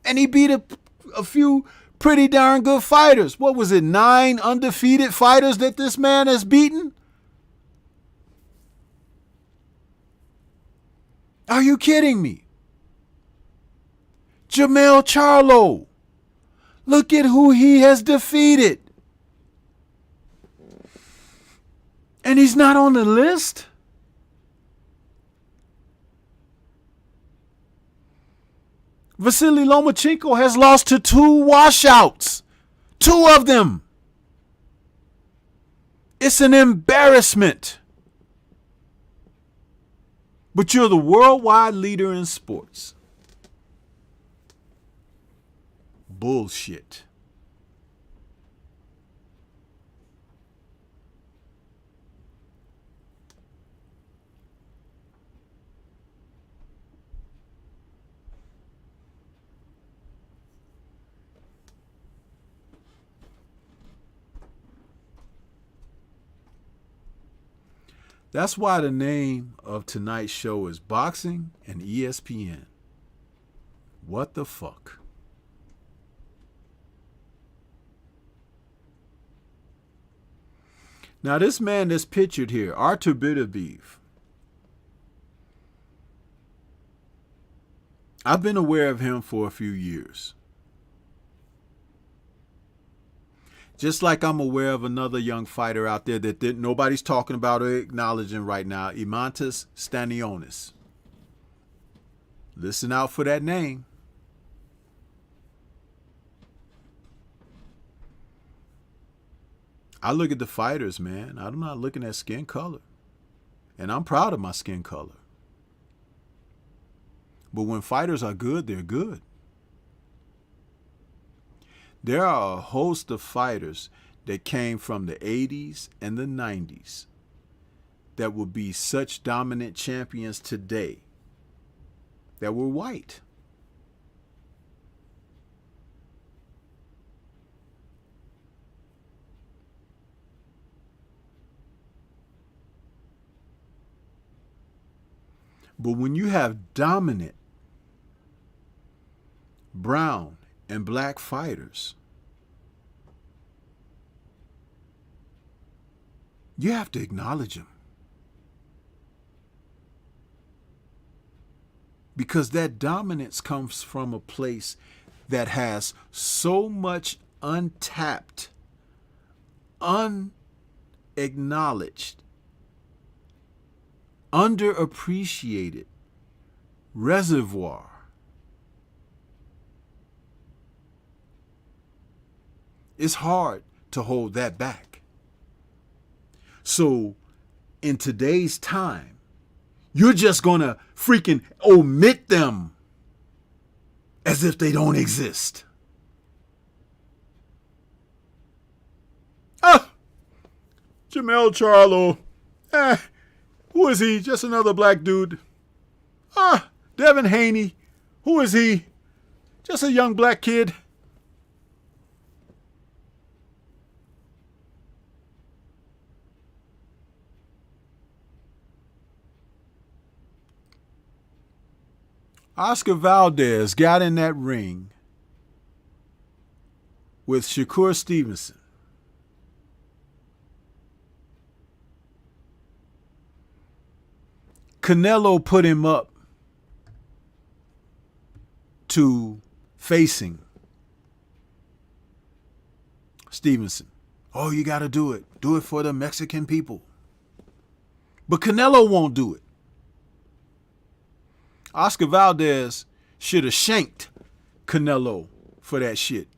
And he beat a few pretty darn good fighters. What was it, 9 undefeated fighters that this man has beaten? Are you kidding me? Jermell Charlo. Look at who he has defeated. And he's not on the list? Vasily Lomachenko has lost to 2 washouts. 2 of them. It's an embarrassment. But you're the worldwide leader in sports. Bullshit. That's why the name of tonight's show is Boxing and ESPN. What the fuck? Now this man that's pictured here, Artur Beterbiev, I've been aware of him for a few years. Just like I'm aware of another young fighter out there that nobody's talking about or acknowledging right now, Imantas Stanionis. Listen out for that name. I look at the fighters, man. I'm not looking at skin color. And I'm proud of my skin color. But when fighters are good, they're good. There are a host of fighters that came from the 80s and the 90s that will be such dominant champions today that were white. But when you have dominant brown and black fighters, you have to acknowledge them. Because that dominance comes from a place that has so much untapped, unacknowledged, underappreciated reservoir. It's hard to hold that back. So in today's time, you're just going to freaking omit them as if they don't exist. Jermell Charlo. Who is he? Just another black dude. Devin Haney. Who is he? Just a young black kid. Oscar Valdez got in that ring with Shakur Stevenson. Canelo put him up to facing Stevenson. Oh, you got to do it. Do it for the Mexican people. But Canelo won't do it. Oscar Valdez should have shanked Canelo for that shit.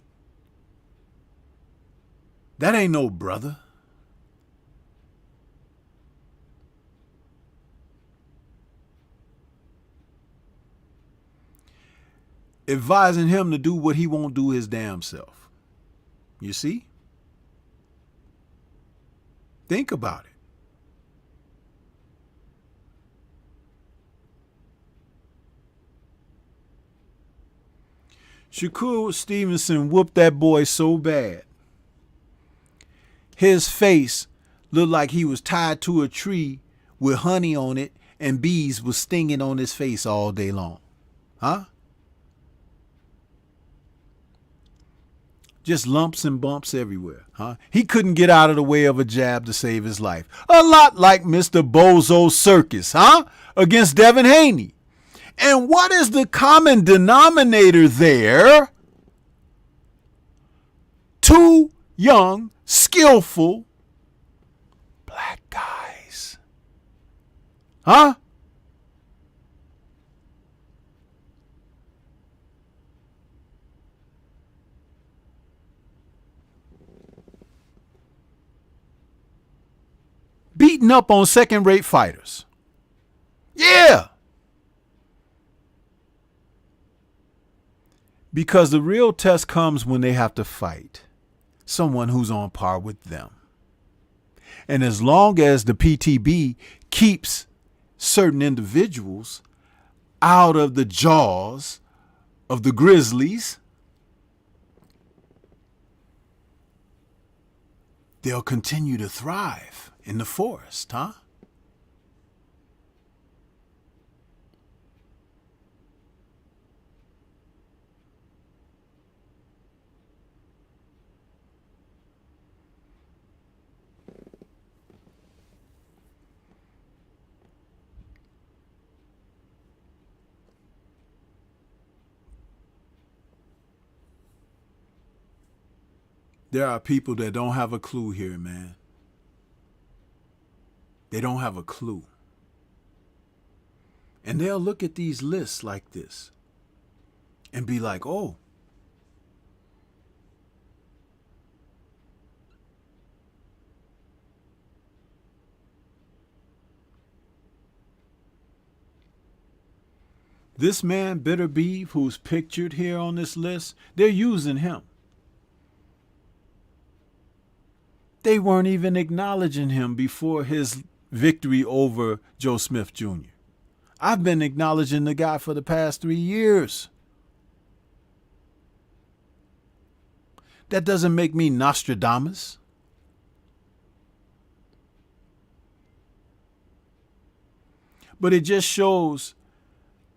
That ain't no brother. Advising him to do what he won't do his damn self. You see? Think about it. Shakur Stevenson whooped that boy so bad. His face looked like he was tied to a tree with honey on it and bees was stinging on his face all day long. Huh? Just lumps and bumps everywhere. Huh? He couldn't get out of the way of a jab to save his life. A lot like Mr. Bozo Circus, huh? Against Devin Haney. And what is the common denominator there? Two young, skillful black guys. Huh? Beating up on second-rate fighters. Yeah. Because the real test comes when they have to fight someone who's on par with them. And as long as the PTB keeps certain individuals out of the jaws of the Grizzlies, they'll continue to thrive in the forest, huh? There are people that don't have a clue here, man. They don't have a clue. And they'll look at these lists like this and be like, oh, this man, Bitter Beef, who's pictured here on this list, they're using him. They weren't even acknowledging him before his victory over Joe Smith Jr. I've been acknowledging the guy for the past 3 years. That doesn't make me Nostradamus. But it just shows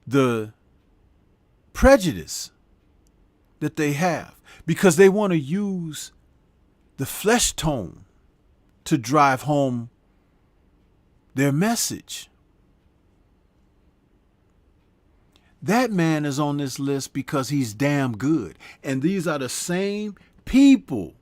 the prejudice that they have because they want to use the flesh tone to drive home their message. That man is on this list because he's damn good. And these are the same people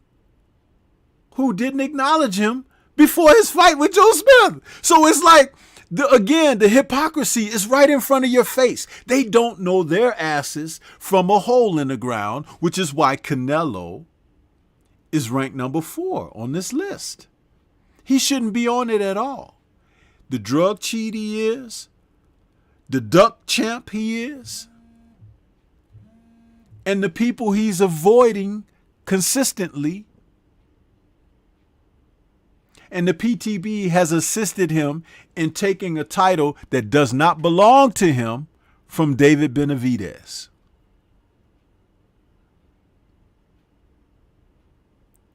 who didn't acknowledge him before his fight with Joe Smith. So it's like, the hypocrisy is right in front of your face. They don't know their asses from a hole in the ground, which is why Canelo is ranked number 4 on this list. He shouldn't be on it at all. The drug cheat he is, the duck champ he is, and the people he's avoiding consistently. And the PTB has assisted him in taking a title that does not belong to him from David Benavidez.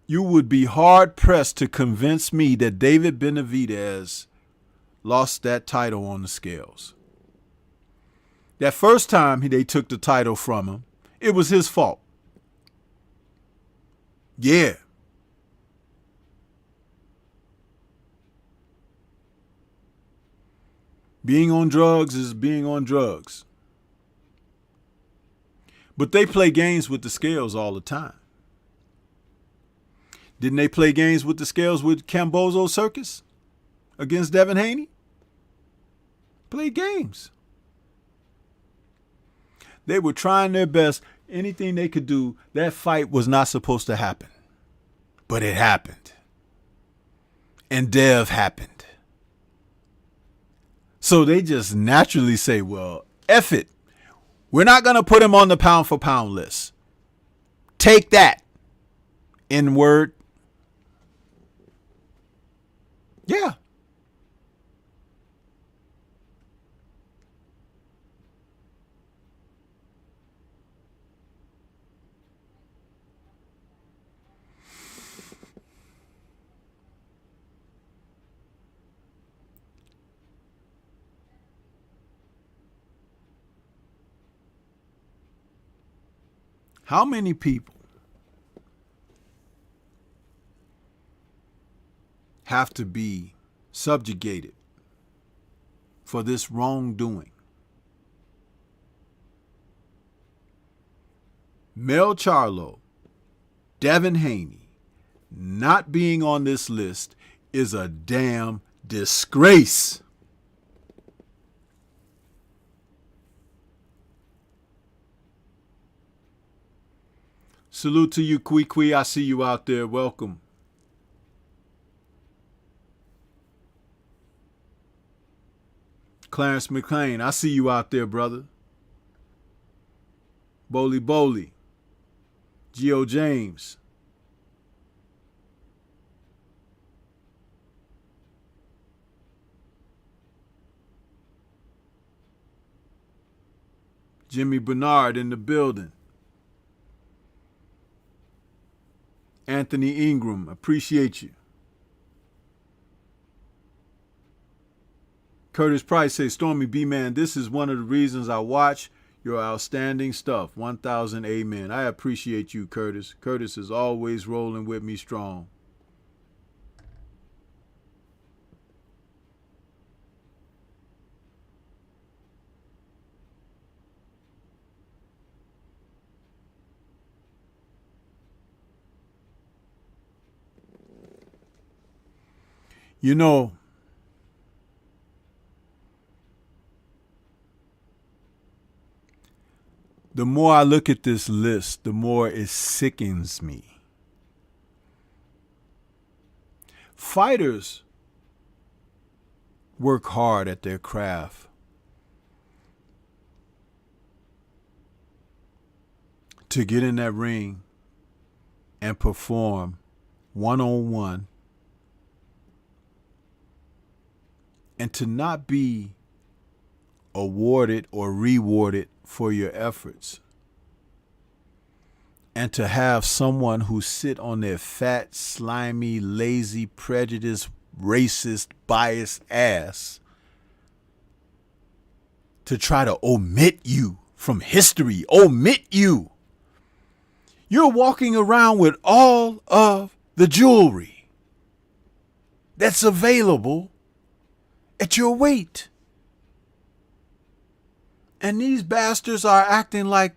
You would be hard-pressed to convince me that David Benavidez lost that title on the scales. That first time they took the title from him, it was his fault. Yeah. Being on drugs is being on drugs. But they play games with the scales all the time. Didn't they play games with the scales with Cambozo Circus against Devin Haney? Play games. They were trying their best. Anything they could do. That fight was not supposed to happen. But it happened. And Dev happened. So they just naturally say, well, F it. We're not going to put him on the pound for pound list. Take that. N-word. Yeah. How many people have to be subjugated for this wrongdoing? Mel Charlo, Devin Haney, not being on this list is a damn disgrace. Salute to you, Kwee. I see you out there. Welcome. Clarence McLean, I see you out there, brother. Boli. Geo James. Jimmy Bernard in the building. Anthony Ingram, appreciate you. Curtis Price says, Stormy B-Man, this is one of the reasons I watch your outstanding stuff. 1,000 amen. I appreciate you, Curtis. Curtis is always rolling with me strong. You know, the more I look at this list, the more it sickens me. Fighters work hard at their craft to get in that ring and perform one-on-one, and to not be awarded or rewarded for your efforts, and to have someone who sit on their fat, slimy, lazy, prejudiced, racist, biased ass to try to omit you from history, omit you. You're walking around with all of the jewelry that's available at your weight. And these bastards are acting like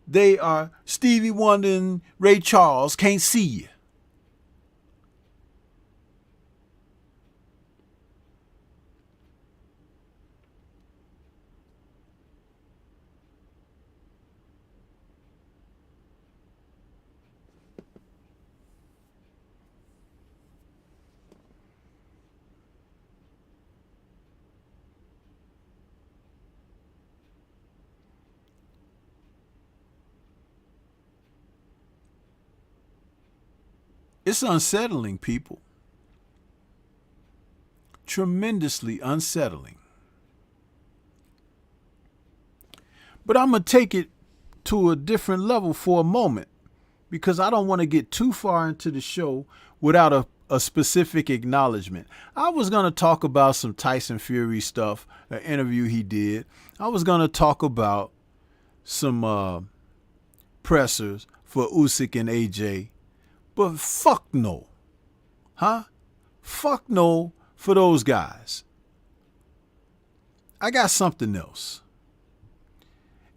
they are Stevie Wonder and Ray Charles can't see you. It's unsettling, people. Tremendously unsettling. But I'm going to take it to a different level for a moment, because I don't want to get too far into the show without a specific acknowledgement. I was going to talk about some Tyson Fury stuff, an interview he did. I was going to talk about some pressers for Usyk and AJ. But fuck no. Fuck no for those guys. I got something else.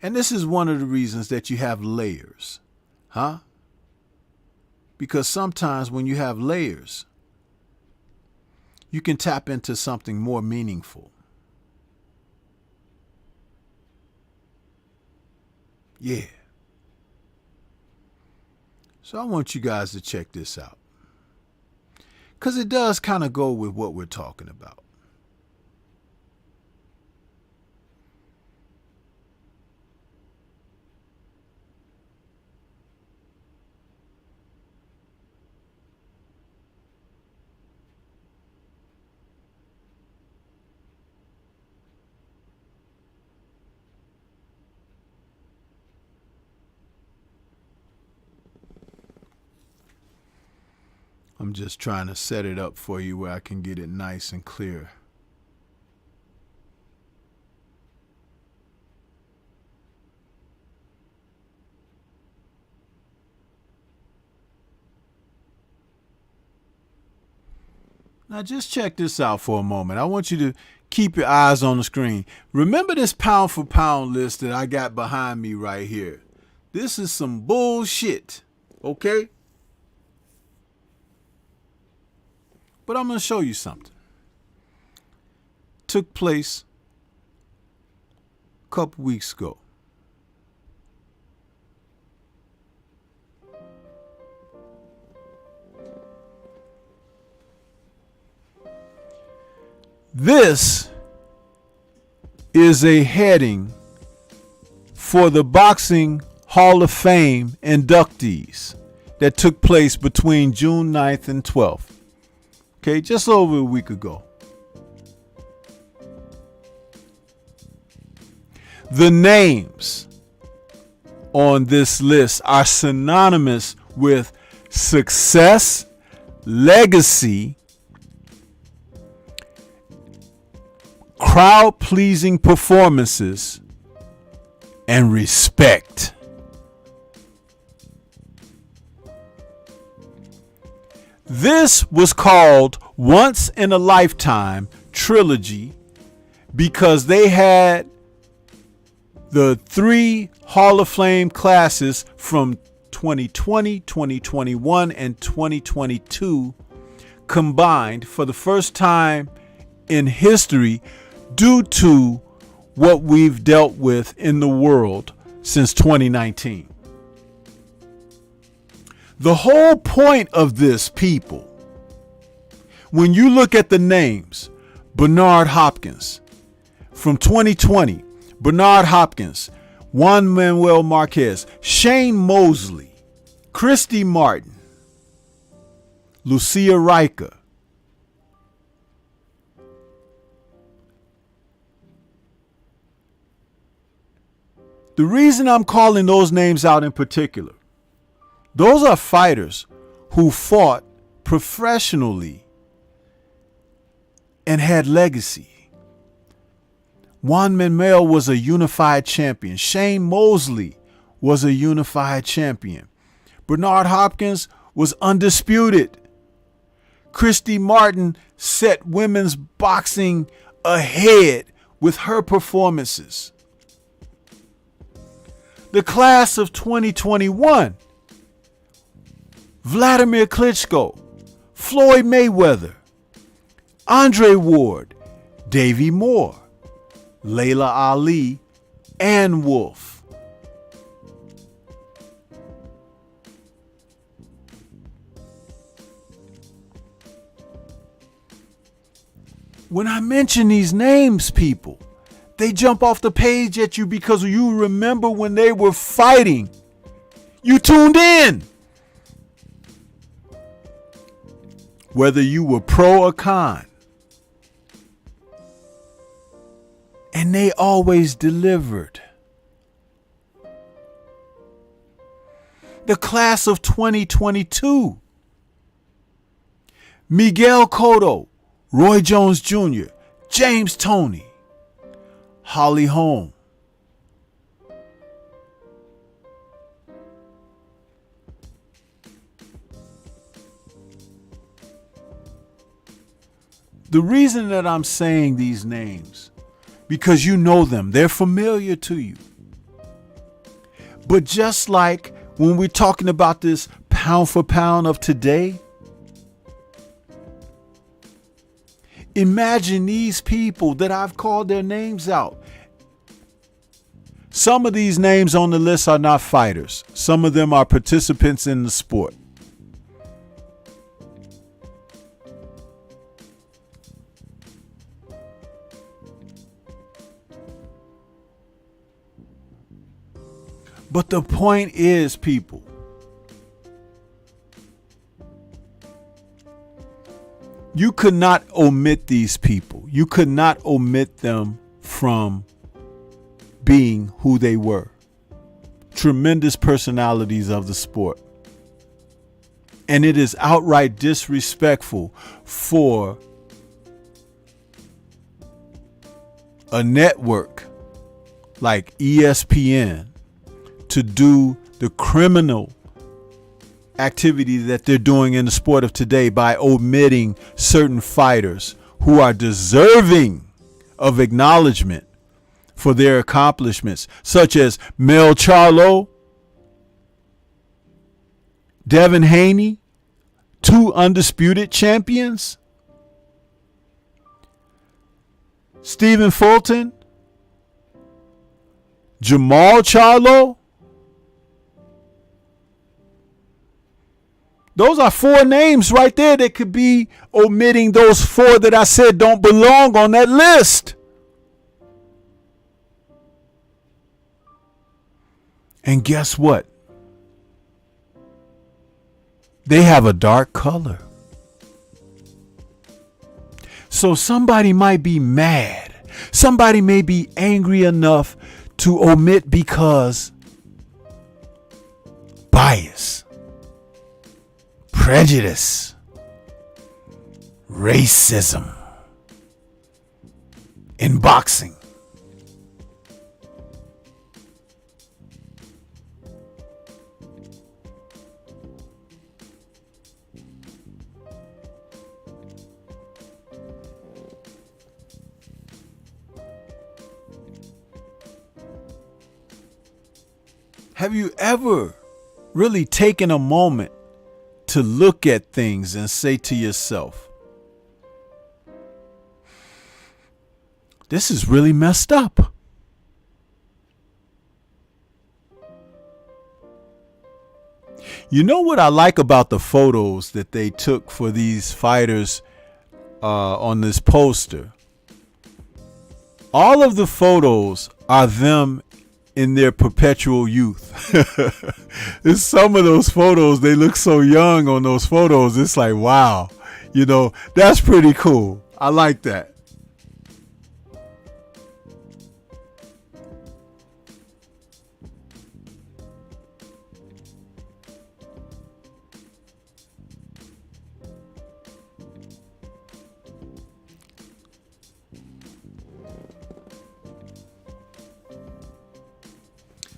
And this is one of the reasons that you have layers. Because sometimes when you have layers, you can tap into something more meaningful. Yeah. So I want you guys to check this out, because it does kind of go with what we're talking about. I'm just trying to set it up for you where I can get it nice and clear. Now just check this out for a moment. I want you to keep your eyes on the screen. Remember this pound for pound list that I got behind me right here. This is some bullshit, okay? But I'm going to show you something. Took place a couple weeks ago. This is a heading for the Boxing Hall of Fame inductees that took place between June 9th and 12th. Okay, just over a week ago. The names on this list are synonymous with success, legacy, crowd-pleasing performances, and respect. This was called Once in a Lifetime Trilogy because they had the 3 Hall of Fame classes from 2020, 2021, and 2022 combined for the first time in history due to what we've dealt with in the world since 2019. The whole point of this, people, when you look at the names, Bernard Hopkins, from 2020, Bernard Hopkins, Juan Manuel Marquez, Shane Mosley, Christy Martin, Lucia Riker, the reason I'm calling those names out in particular, those are fighters who fought professionally and had legacy. Juan Manuel was a unified champion. Shane Mosley was a unified champion. Bernard Hopkins was undisputed. Christy Martin set women's boxing ahead with her performances. The class of 2021, Vladimir Klitschko, Floyd Mayweather, Andre Ward, Davey Moore, Layla Ali, and Wolf. When I mention these names, people, they jump off the page at you because you remember when they were fighting. You tuned in. Whether you were pro or con. And they always delivered. The class of 2022. Miguel Cotto, Roy Jones Jr., James Toney, Holly Holm, the reason that I'm saying these names, because you know them, they're familiar to you. But just like when we're talking about this pound for pound of today, imagine these people that I've called their names out. Some of these names on the list are not fighters. Some of them are participants in the sport. But the point is, people, you could not omit these people. You could not omit them from being who they were. Tremendous personalities of the sport. And it is outright disrespectful for a network like ESPN to do the criminal activity that they're doing in the sport of today by omitting certain fighters who are deserving of acknowledgement for their accomplishments, such as Mel Charlo, Devin Haney, 2 undisputed champions, Stephen Fulton, Jamal Charlo. Those are 4 names right there that could be omitting those 4 that I said don't belong on that list. And guess what? They have a dark color. So somebody might be mad. Somebody may be angry enough to omit because bias, prejudice, racism in boxing. Have you ever really taken a moment to look at things and say to yourself, this is really messed up? You know what I like about the photos that they took for these fighters on this poster? All of the photos are them in their perpetual youth. It's some of those photos, they look so young on those photos. It's like, wow, that's pretty cool. I like that.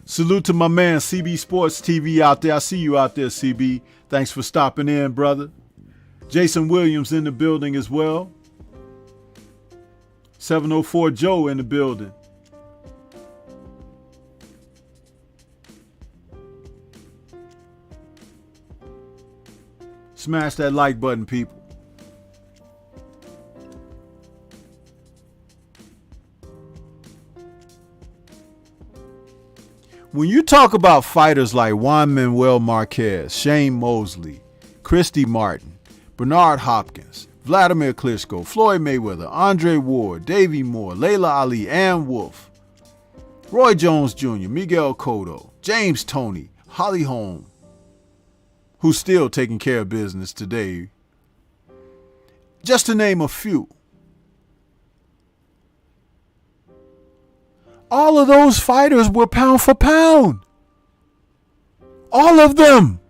Salute to my man, CB Sports TV out there. I see you out there, CB. Thanks for stopping in, brother. Jason Williams in the building as well. 704 Joe in the building. Smash that like button, people. When you talk about fighters like Juan Manuel Marquez, Shane Mosley, Christy Martin, Bernard Hopkins, Vladimir Klitschko, Floyd Mayweather, Andre Ward, Davey Moore, Layla Ali, Ann Wolfe, Roy Jones Jr., Miguel Cotto, James Toney, Holly Holm, who's still taking care of business today, just to name a few. All of those fighters were pound for pound. All of them.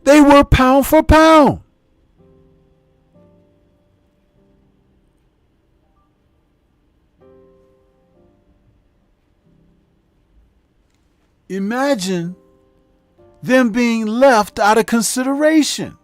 They were pound for pound. Imagine them being left out of consideration.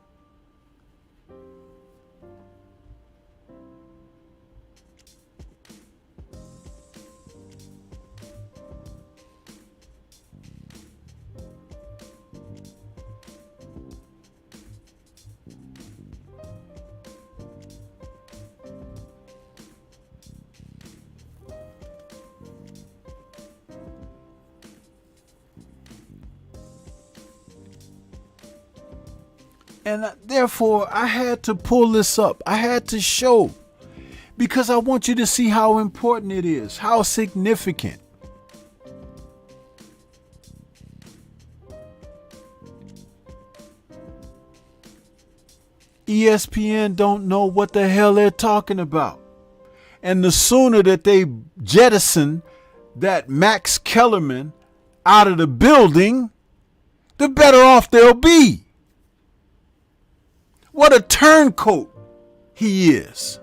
And therefore, I had to pull this up. I had to show, because I want you to see how important it is, how significant. ESPN don't know what the hell they're talking about. And the sooner that they jettison that Max Kellerman out of the building, the better off they'll be. What a turncoat he is.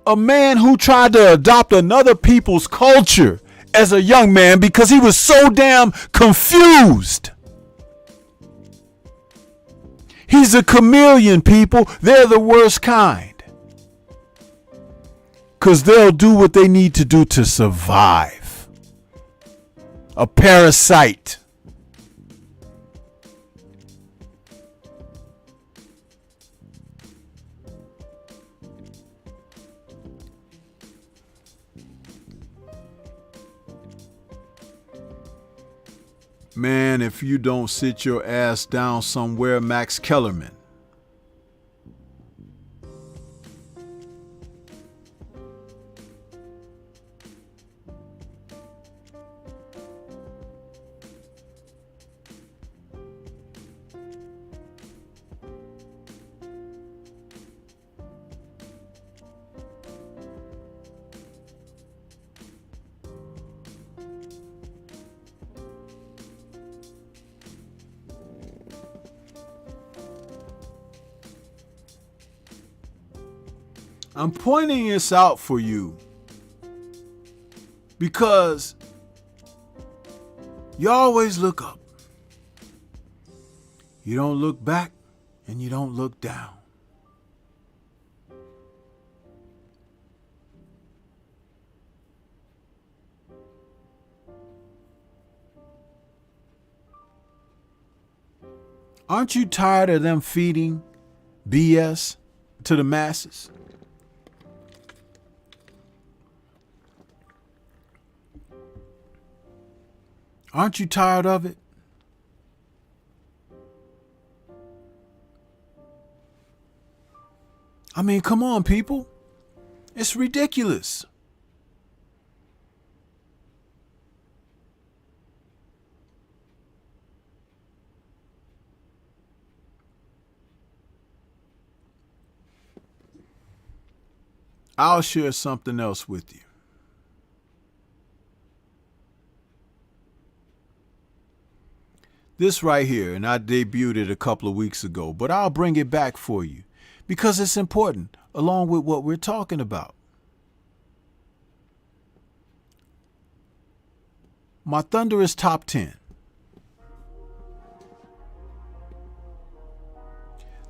A man who tried to adopt another people's culture as a young man because he was so damn confused. He's a chameleon, people. They're the worst kind. Because they'll do what they need to do to survive. A parasite. Man, if you don't sit your ass down somewhere, Max Kellerman. I'm pointing this out for you because you always look up. You don't look back and you don't look down. Aren't you tired of them feeding BS to the masses? Aren't you tired of it? I mean, come on, people. It's ridiculous. I'll share something else with you. This right here, and I debuted it a couple of weeks ago, but I'll bring it back for you because it's important along with what we're talking about. My Thunderous Top 10.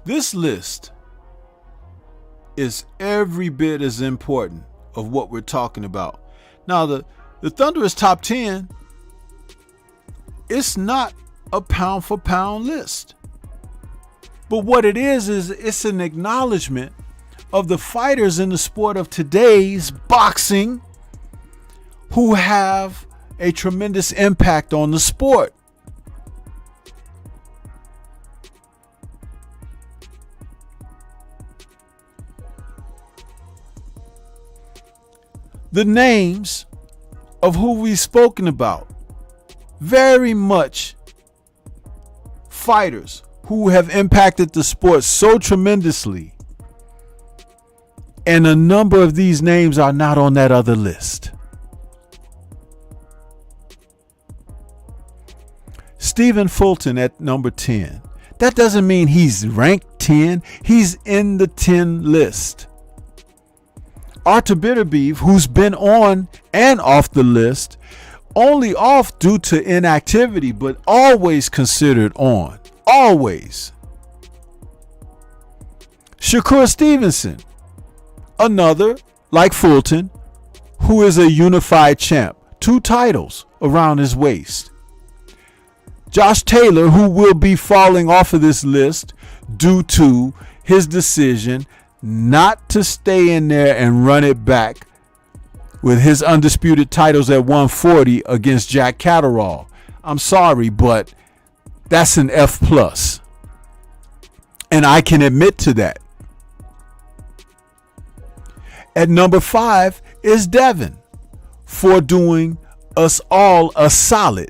This list is every bit as important of what we're talking about. Now, the Thunderous Top 10, it's not a pound for pound list. But what it is it's an acknowledgement of the fighters in the sport of today's boxing who have a tremendous impact on the sport. The names of who we've spoken about, very much fighters who have impacted the sport so tremendously, and a number of these names are not on that other list. Stephen Fulton at number 10. That doesn't mean he's ranked 10. He's in the 10 list. Artur Beterbiev, who's been on and off the list, only off due to inactivity, but always considered on. Always. Shakur Stevenson, another, like Fulton, who is a unified champ. 2 titles around his waist. Josh Taylor, who will be falling off of this list due to his decision not to stay in there and run it back with his undisputed titles at 140 against Jack Catterall. I'm sorry, but that's an F+. And I can admit to that. At number 5 is Devin for doing us all a solid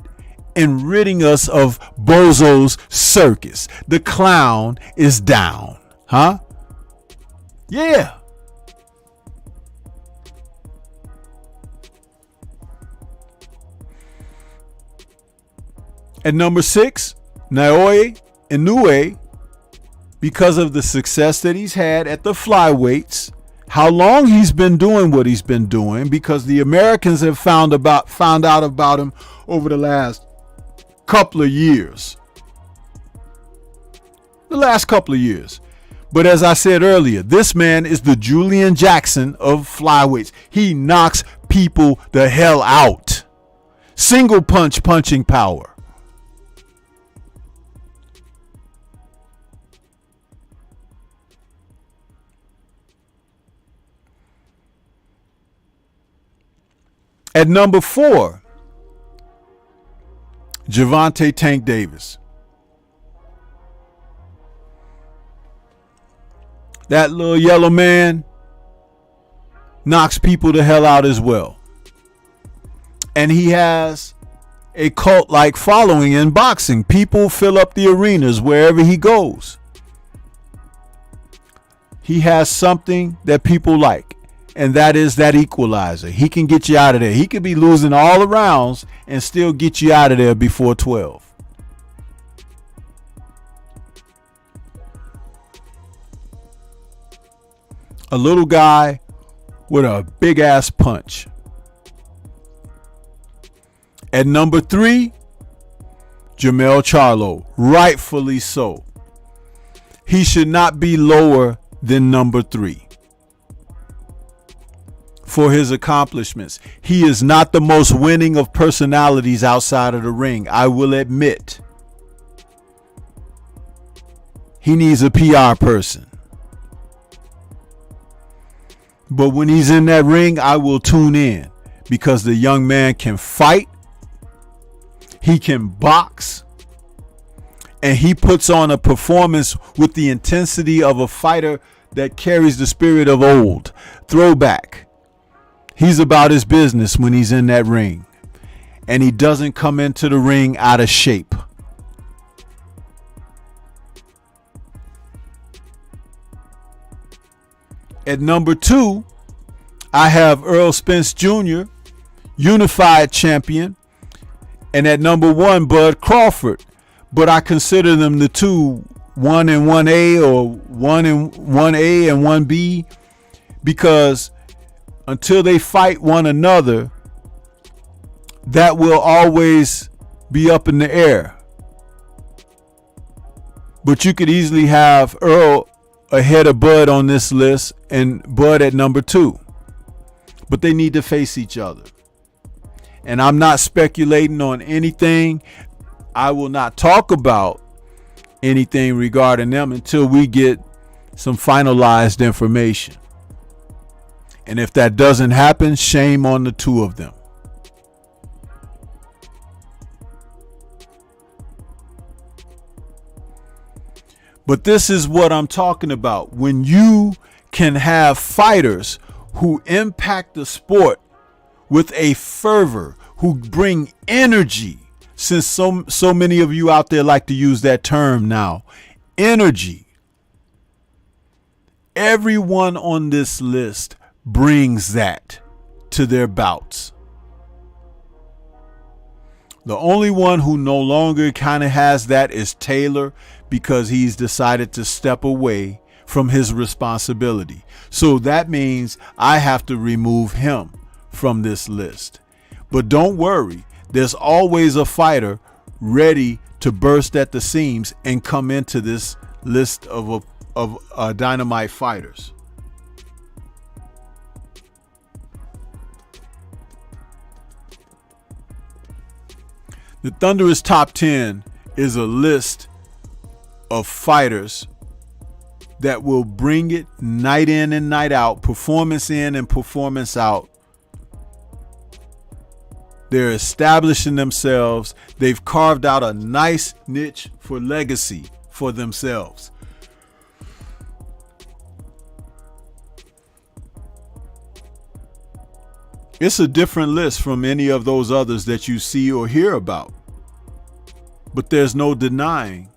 and ridding us of Bozo's circus. The clown is down. Huh? Yeah. At number 6, Naoya Inoue, because of the success that he's had at the flyweights, how long he's been doing what he's been doing, because the Americans have found out about him over the last couple of years. But as I said earlier, this man is the Julian Jackson of flyweights. He knocks people the hell out. Single punching power. At number 4, Gervonta Tank Davis. That little yellow man knocks people the hell out as well. And he has a cult-like following in boxing. People fill up the arenas wherever he goes. He has something that people like, and that is that equalizer. He can get you out of there. He could be losing all the rounds and still get you out of there before 12. A little guy with a big ass punch. At number 3, Jermell Charlo, rightfully so. He should not be lower than number 3 for his accomplishments. He is not the most winning of personalities outside of the ring, I will admit. He needs a PR person. But when he's in that ring, I will tune in, because the young man can fight, he can box, and he puts on a performance with the intensity of a fighter that carries the spirit of old. Throwback. He's about his business when he's in that ring, and he doesn't come into the ring out of shape. At number 2, I have Earl Spence Jr., unified champion. And at number 1, Bud Crawford. But I consider them the two, 1 and 1A, or 1 and 1A and 1B, because until they fight one another, that will always be up in the air. But you could easily have Earl ahead of Bud on this list and Bud at number 2. But they need to face each other. And I'm not speculating on anything. I will not talk about anything regarding them until we get some finalized information. And if that doesn't happen, shame on the two of them. But this is what I'm talking about. When you can have fighters who impact the sport with a fervor, who bring energy, since so many of you out there like to use that term now, energy. Everyone on this list brings that to their bouts. The only one who no longer kind of has that is Taylor, because he's decided to step away from his responsibility. So that means I have to remove him from this list. But don't worry, there's always a fighter ready to burst at the seams and come into this list of dynamite fighters. The Thunderous Top 10 is a list of fighters that will bring it night in and night out, performance in and performance out. They're establishing themselves. They've carved out a nice niche for legacy for themselves. It's a different list from any of those others that you see or hear about. But there's no denying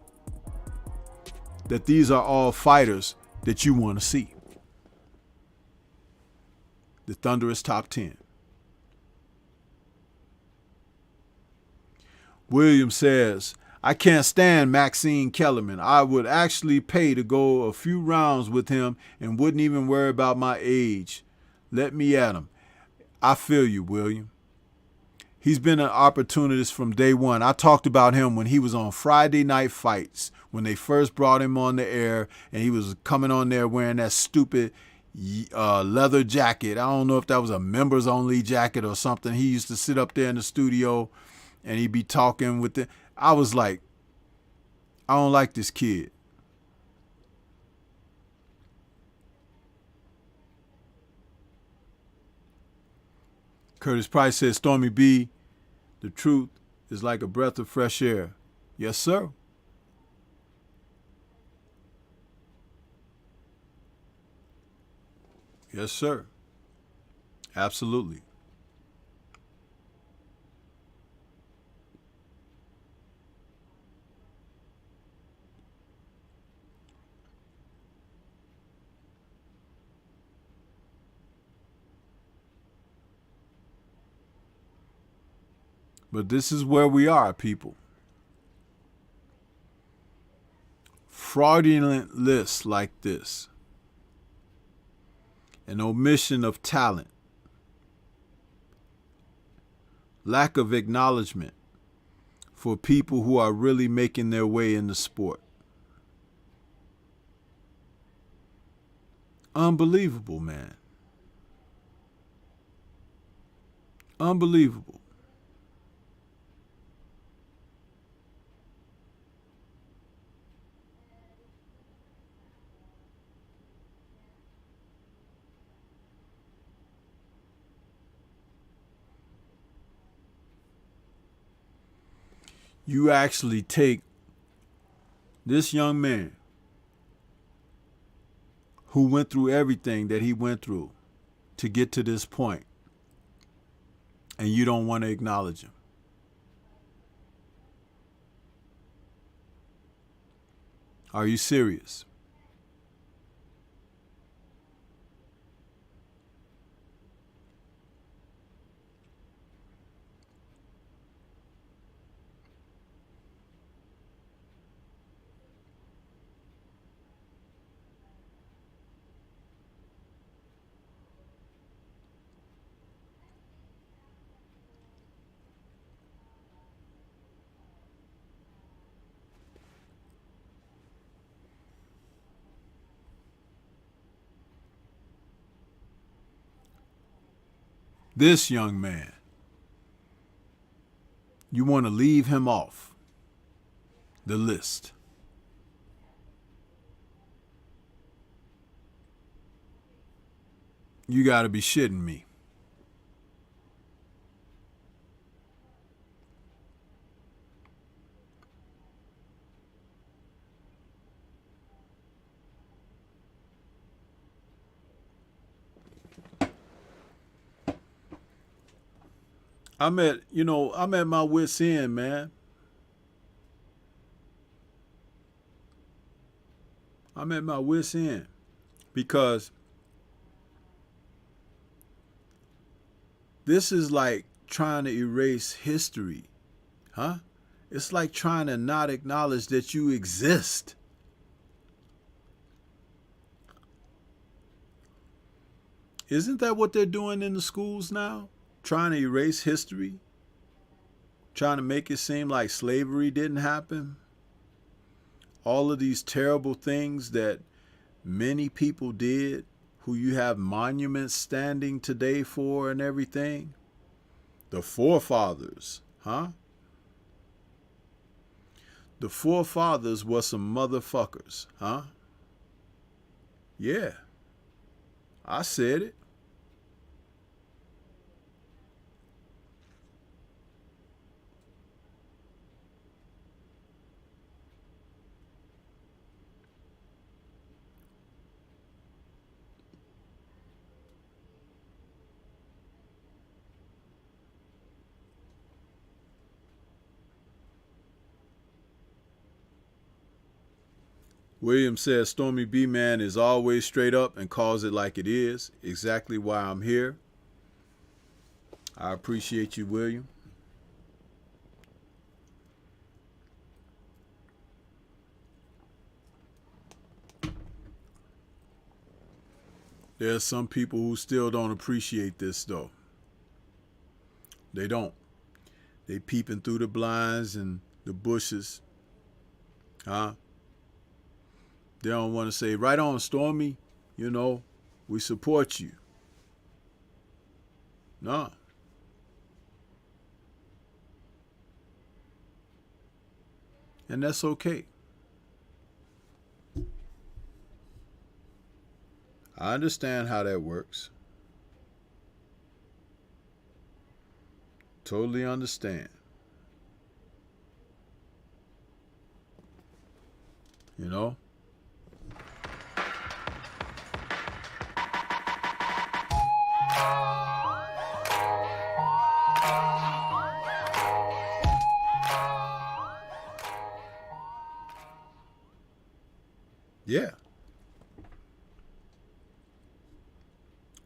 that these are all fighters that you want to see. The Thunderous Top 10. William says, I can't stand Maxine Kellerman. I would actually pay to go a few rounds with him and wouldn't even worry about my age. Let me at him. I feel you, William. He's been an opportunist from day one. I talked about him when he was on Friday Night Fights, when they first brought him on the air, and he was coming on there wearing that stupid leather jacket. I don't know if that was a members only jacket or something. He used to sit up there in the studio and he'd be talking with the. I was like, I don't like this kid. Curtis Price says, Stormy B, the truth is like a breath of fresh air. Yes, sir. Yes, sir. Absolutely. But this is where we are, people. Fraudulent lists like this, an omission of talent, lack of acknowledgement for people who are really making their way in the sport. Unbelievable, man. Unbelievable. You actually take this young man who went through everything that he went through to get to this point, and you don't want to acknowledge him. Are you serious? This young man, you want to leave him off the list. You got to be shitting me. I'm at my wit's end, man. I'm at my wit's end because this is like trying to erase history, huh? It's like trying to not acknowledge that you exist. Isn't that what they're doing in the schools now? Trying to erase history? Trying to make it seem like slavery didn't happen? All of these terrible things that many people did, who you have monuments standing today for and everything? The forefathers, huh? The forefathers were some motherfuckers, huh? Yeah, I said it. William says Stormy B Man is always straight up and calls it like it is. Exactly why I'm here. I appreciate you, William. There's some people who still don't appreciate this, though. They don't. They peeping through the blinds and the bushes. Huh? They don't want to say, right on, Stormy, you know, we support you. No. And that's okay. I understand how that works. Totally understand. You know? Yeah.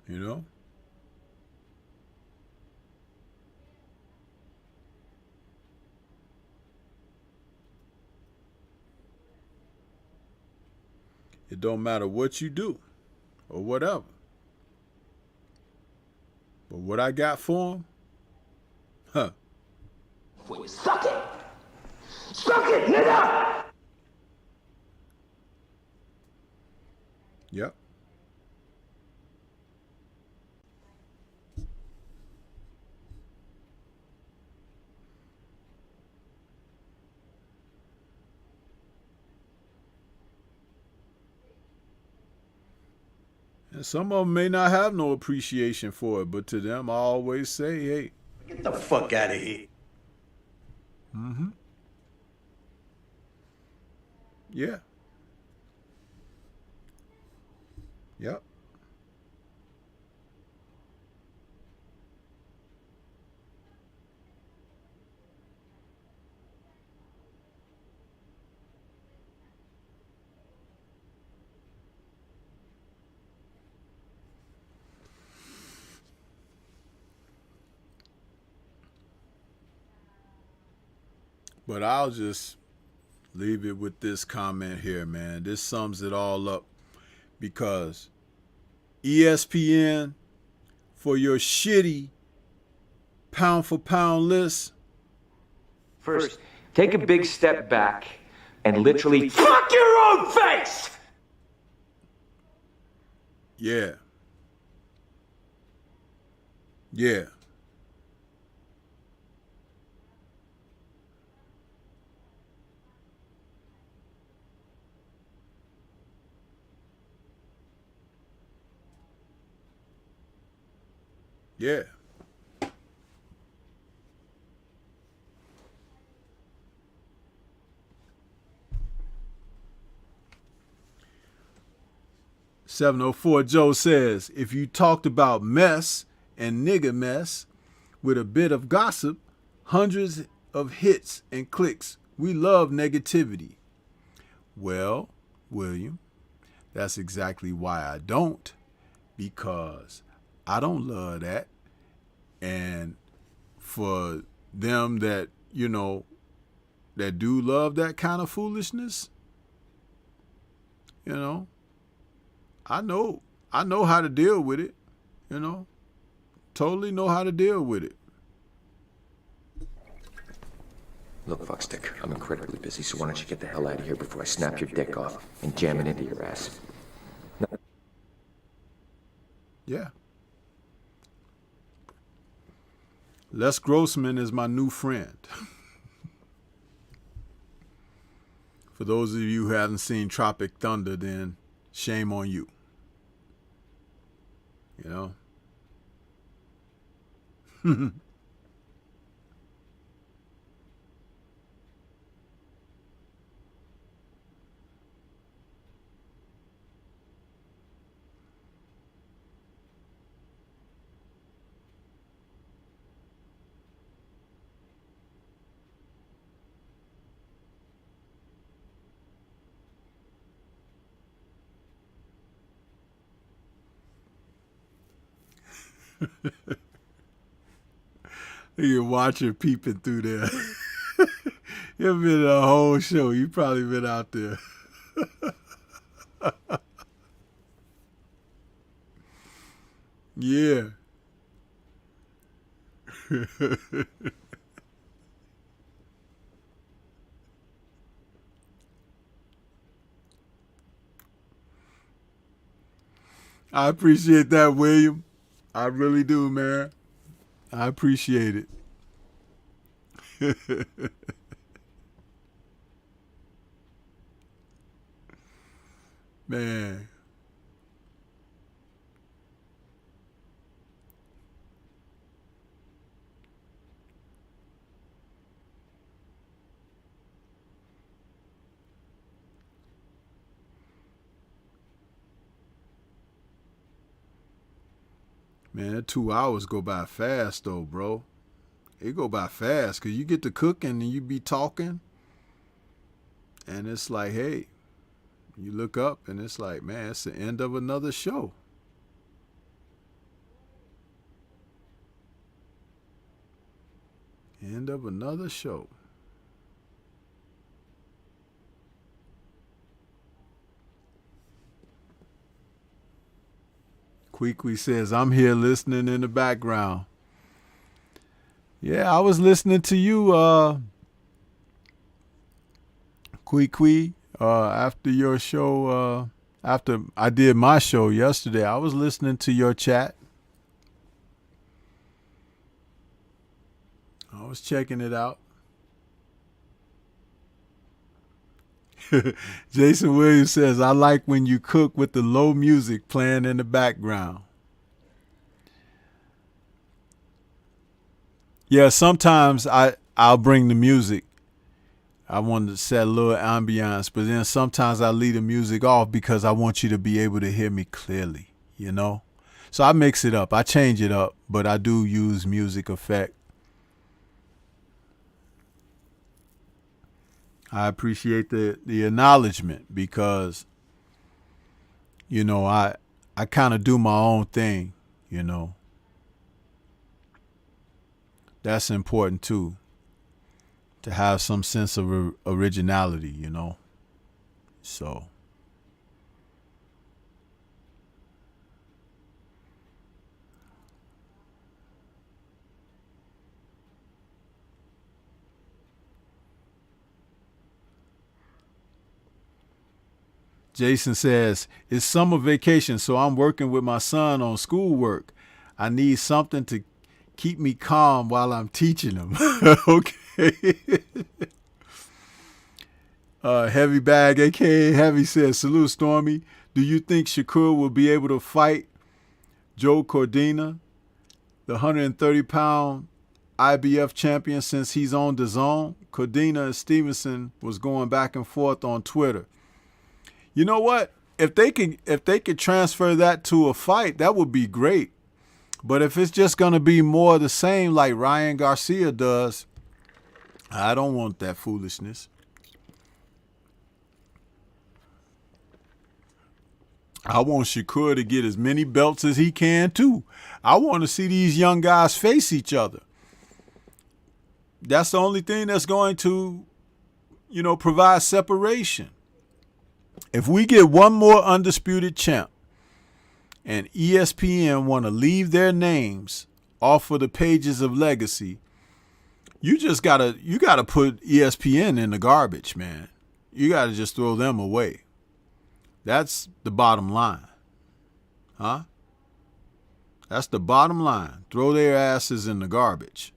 You know? It don't matter what you do or whatever. But what I got for him, huh? Suck it! Suck it, nigga! Yep. And some of them may not have no appreciation for it, but to them, I always say, hey, Get the fuck out of here. mm-hmm. Yeah. Yep. But I'll just leave it with this comment here, man. This sums it all up because ESPN, for your shitty pound for pound list. First, take a big step back and literally fuck your own face! Yeah. Yeah. Yeah. $704 Joe says, if you talked about mess and nigga mess with a bit of gossip, hundreds of hits and clicks, we love negativity. Well, William, that's exactly why I don't, because I don't love that. And for them that, you know, that do love that kind of foolishness, you know, I know how to deal with it, you know, totally know how to deal with it. Look, fuckstick, I'm incredibly busy, so why don't you get the hell out of here before I snap your dick off and jam it into your ass? Yeah. Les Grossman is my new friend. For those of you who haven't seen Tropic Thunder, then shame on you. You know? You're watching peeping through there. You've been a whole show. You probably been out there. Yeah. I appreciate that, William. I really do, man. I appreciate it. Man. Man, that 2 hours go by fast though, bro. It go by fast because you get to cooking and you be talking. And it's like, hey, you look up and it's like, man, it's the end of another show. End of another show. Queequee says, I'm here listening in the background. Yeah, I was listening to you, Queequee, after your show, after I did my show yesterday. I was listening to your chat. I was checking it out. Jason Williams says, I like when you cook with the low music playing in the background. Yeah, sometimes I'll bring the music. I want to set a little ambiance, but then sometimes I leave the music off because I want you to be able to hear me clearly, you know? So I mix it up. I change it up, but I do use music effect. I appreciate the acknowledgement because, you know, I kind of do my own thing, you know. That's important too, to have some sense of originality, you know. So. Jason says, it's summer vacation, so I'm working with my son on schoolwork. I need something to keep me calm while I'm teaching him. Okay. Heavy Bag, a.k.a. Heavy, says, salute, Stormy. Do you think Shakur will be able to fight Joe Cordina, the 130-pound IBF champion, since he's on the zone? Cordina and Stevenson was going back and forth on Twitter. You know what? If they could transfer that to a fight, that would be great. But if it's just going to be more of the same like Ryan Garcia does, I don't want that foolishness. I want Shakur to get as many belts as he can too. I want to see these young guys face each other. That's the only thing that's going to, you know, provide separation. If we get one more undisputed champ and ESPN want to leave their names off of the pages of legacy, you gotta put ESPN in the garbage, man. You gotta just throw them away. That's the bottom line. Huh? That's the bottom line. Throw their asses in the garbage.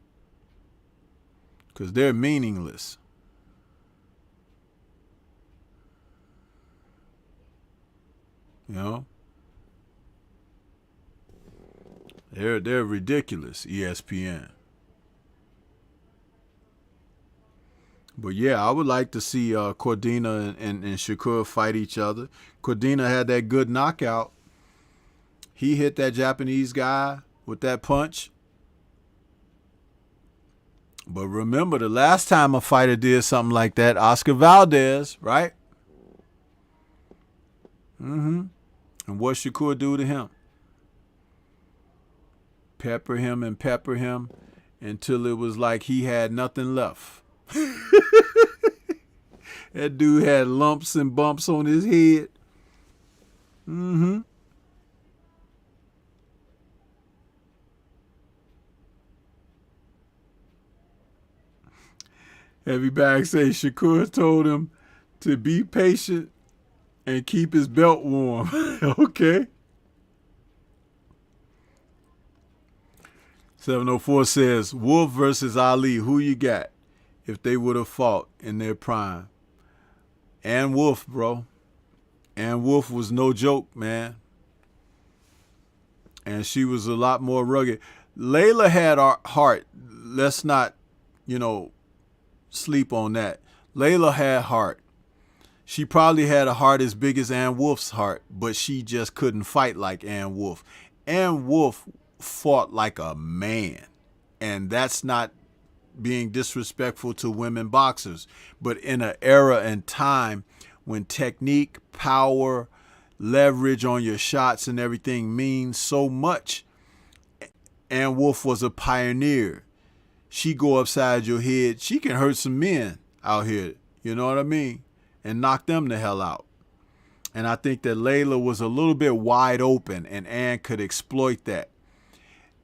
Because they're meaningless. You know? They're ridiculous, ESPN. But yeah, I would like to see Cordina and Shakur fight each other. Cordina had that good knockout. He hit that Japanese guy with that punch. But remember, the last time a fighter did something like that, Oscar Valdez, right? And what Shakur do to him? Pepper him until it was like he had nothing left. That dude had lumps and bumps on his head. Heavy Bag say Shakur told him to be patient and keep his belt warm. Okay. 704 says, Wolf versus Ali, who you got if they would have fought in their prime? And Wolf, bro. And Wolf was no joke, man. And she was a lot more rugged. Layla had our heart. Let's not, sleep on that. Layla had heart. She probably had a heart as big as Ann Wolf's heart, but she just couldn't fight like Ann Wolf. Ann Wolf fought like a man. And that's not being disrespectful to women boxers. But in an era and time when technique, power, leverage on your shots and everything means so much, Ann Wolf was a pioneer. She go upside your head. She can hurt some men out here. You know what I mean? And knock them the hell out. And I think that Layla was a little bit wide open, and Ann could exploit that.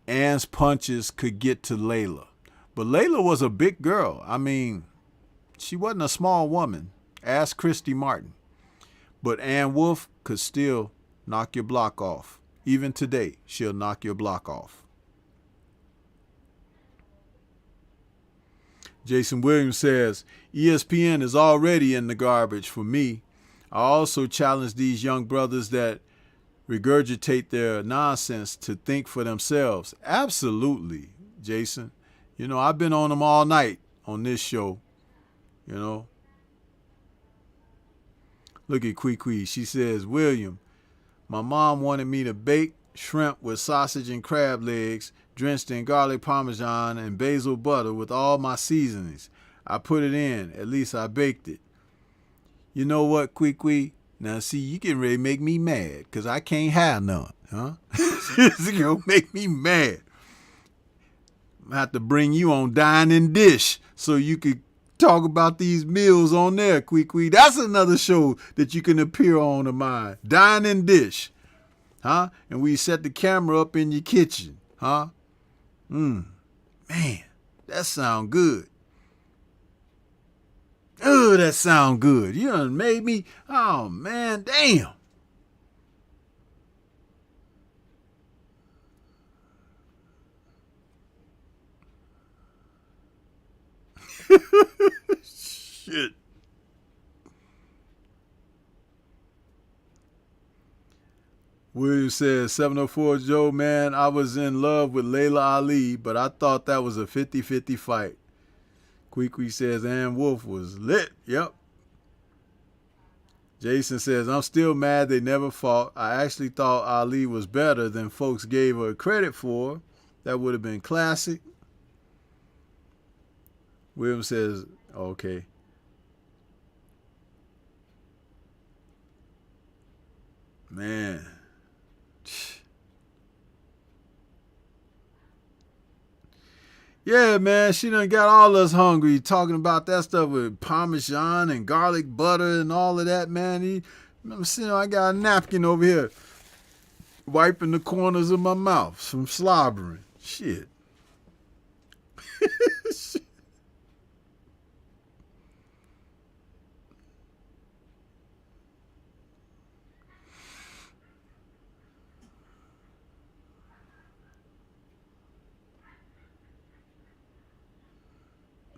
Ann's punches could get to Layla. But Layla was a big girl. I mean, she wasn't a small woman. Ask Christy Martin. But Ann Wolf could still knock your block off. Even today, she'll knock your block off. Jason Williams says, ESPN is already in the garbage for me. I also challenge these young brothers that regurgitate their nonsense to think for themselves. Absolutely, Jason. I've been on them all night on this show. Look at Kwee. She says, William, my mom wanted me to bake shrimp with sausage and crab legs, drenched in garlic parmesan and basil butter with all my seasonings. I put it in. At least I baked it. You know what, Kwee? Now, see, you getting ready to make me mad because I can't have none, huh? It's going to make me mad. I have to bring you on Dine and Dish so you could talk about these meals on there, Kwee. That's another show that you can appear on of mine. Dine and Dish. Huh? And we set the camera up in your kitchen. Huh? Man, that sound good. Oh, that sound good. You done made me. Oh, man, damn. Shit. William says, 704 Joe, man, I was in love with Layla Ali, but I thought that was a 50-50 fight. Kwee says, Ann Wolf was lit. Yep. Jason says, I'm still mad they never fought. I actually thought Ali was better than folks gave her credit for. That would have been classic. William says, okay. Man. Yeah, man, she done got all us hungry talking about that stuff with Parmesan and garlic butter and all of that, man. I'm sitting, I got a napkin over here wiping the corners of my mouth from slobbering. Shit.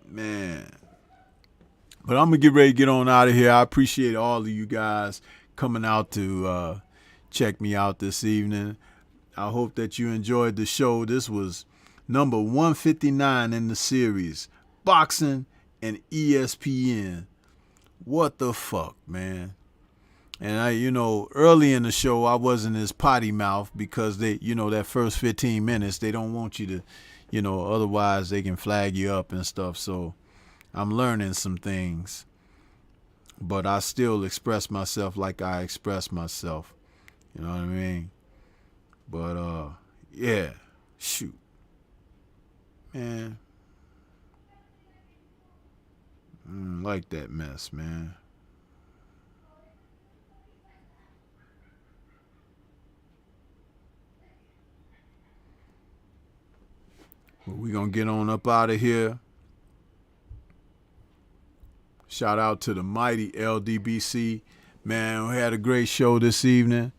Man. But I'm going to get ready to get on out of here. I appreciate all of you guys coming out to check me out this evening. I hope that you enjoyed the show. This was number 159 in the series, Boxing and ESPN. What the fuck, man? And early in the show, I wasn't as potty mouth because they, that first 15 minutes, they don't want you to, otherwise they can flag you up and stuff. So I'm learning some things, but I still express myself like I express myself. You know what I mean? But, yeah, shoot, man. Like that mess, man. Well, we gonna get on up out of here. Shout out to the mighty LDBC. Man, we had a great show this evening.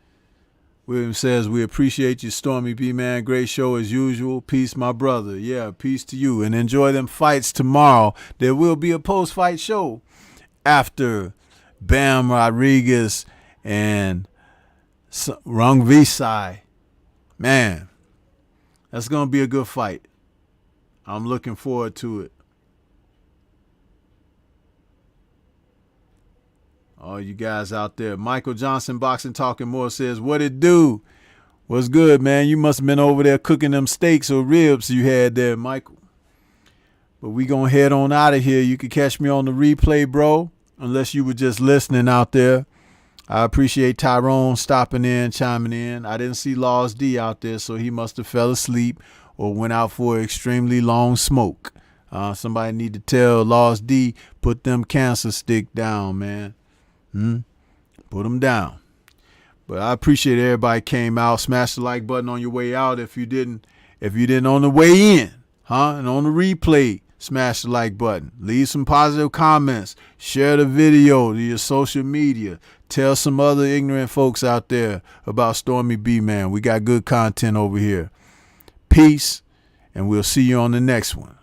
William says, we appreciate you, Stormy B, man. Great show as usual. Peace, my brother. Yeah, peace to you. And enjoy them fights tomorrow. There will be a post-fight show after Bam Rodriguez and Rungvisai. Man, that's going to be a good fight. I'm looking forward to it. All you guys out there. Michael Johnson, Boxing Talking More, says, what it do? What's good, man? You must have been over there cooking them steaks or ribs you had there, Michael. But we going to head on out of here. You can catch me on the replay, bro, unless you were just listening out there. I appreciate Tyrone stopping in, chiming in. I didn't see Laws D out there, so he must have fell asleep or went out for an extremely long smoke. Somebody need to tell Laws D, put them cancer stick down, man. Put them down. But I appreciate everybody came out. Smash the like button on your way out. If you didn't on the way in, and on the replay, smash the like button. Leave some positive comments. Share the video to your social media. Tell some other ignorant folks out there about Stormy B, man. We got good content over here. Peace, and we'll see you on the next one.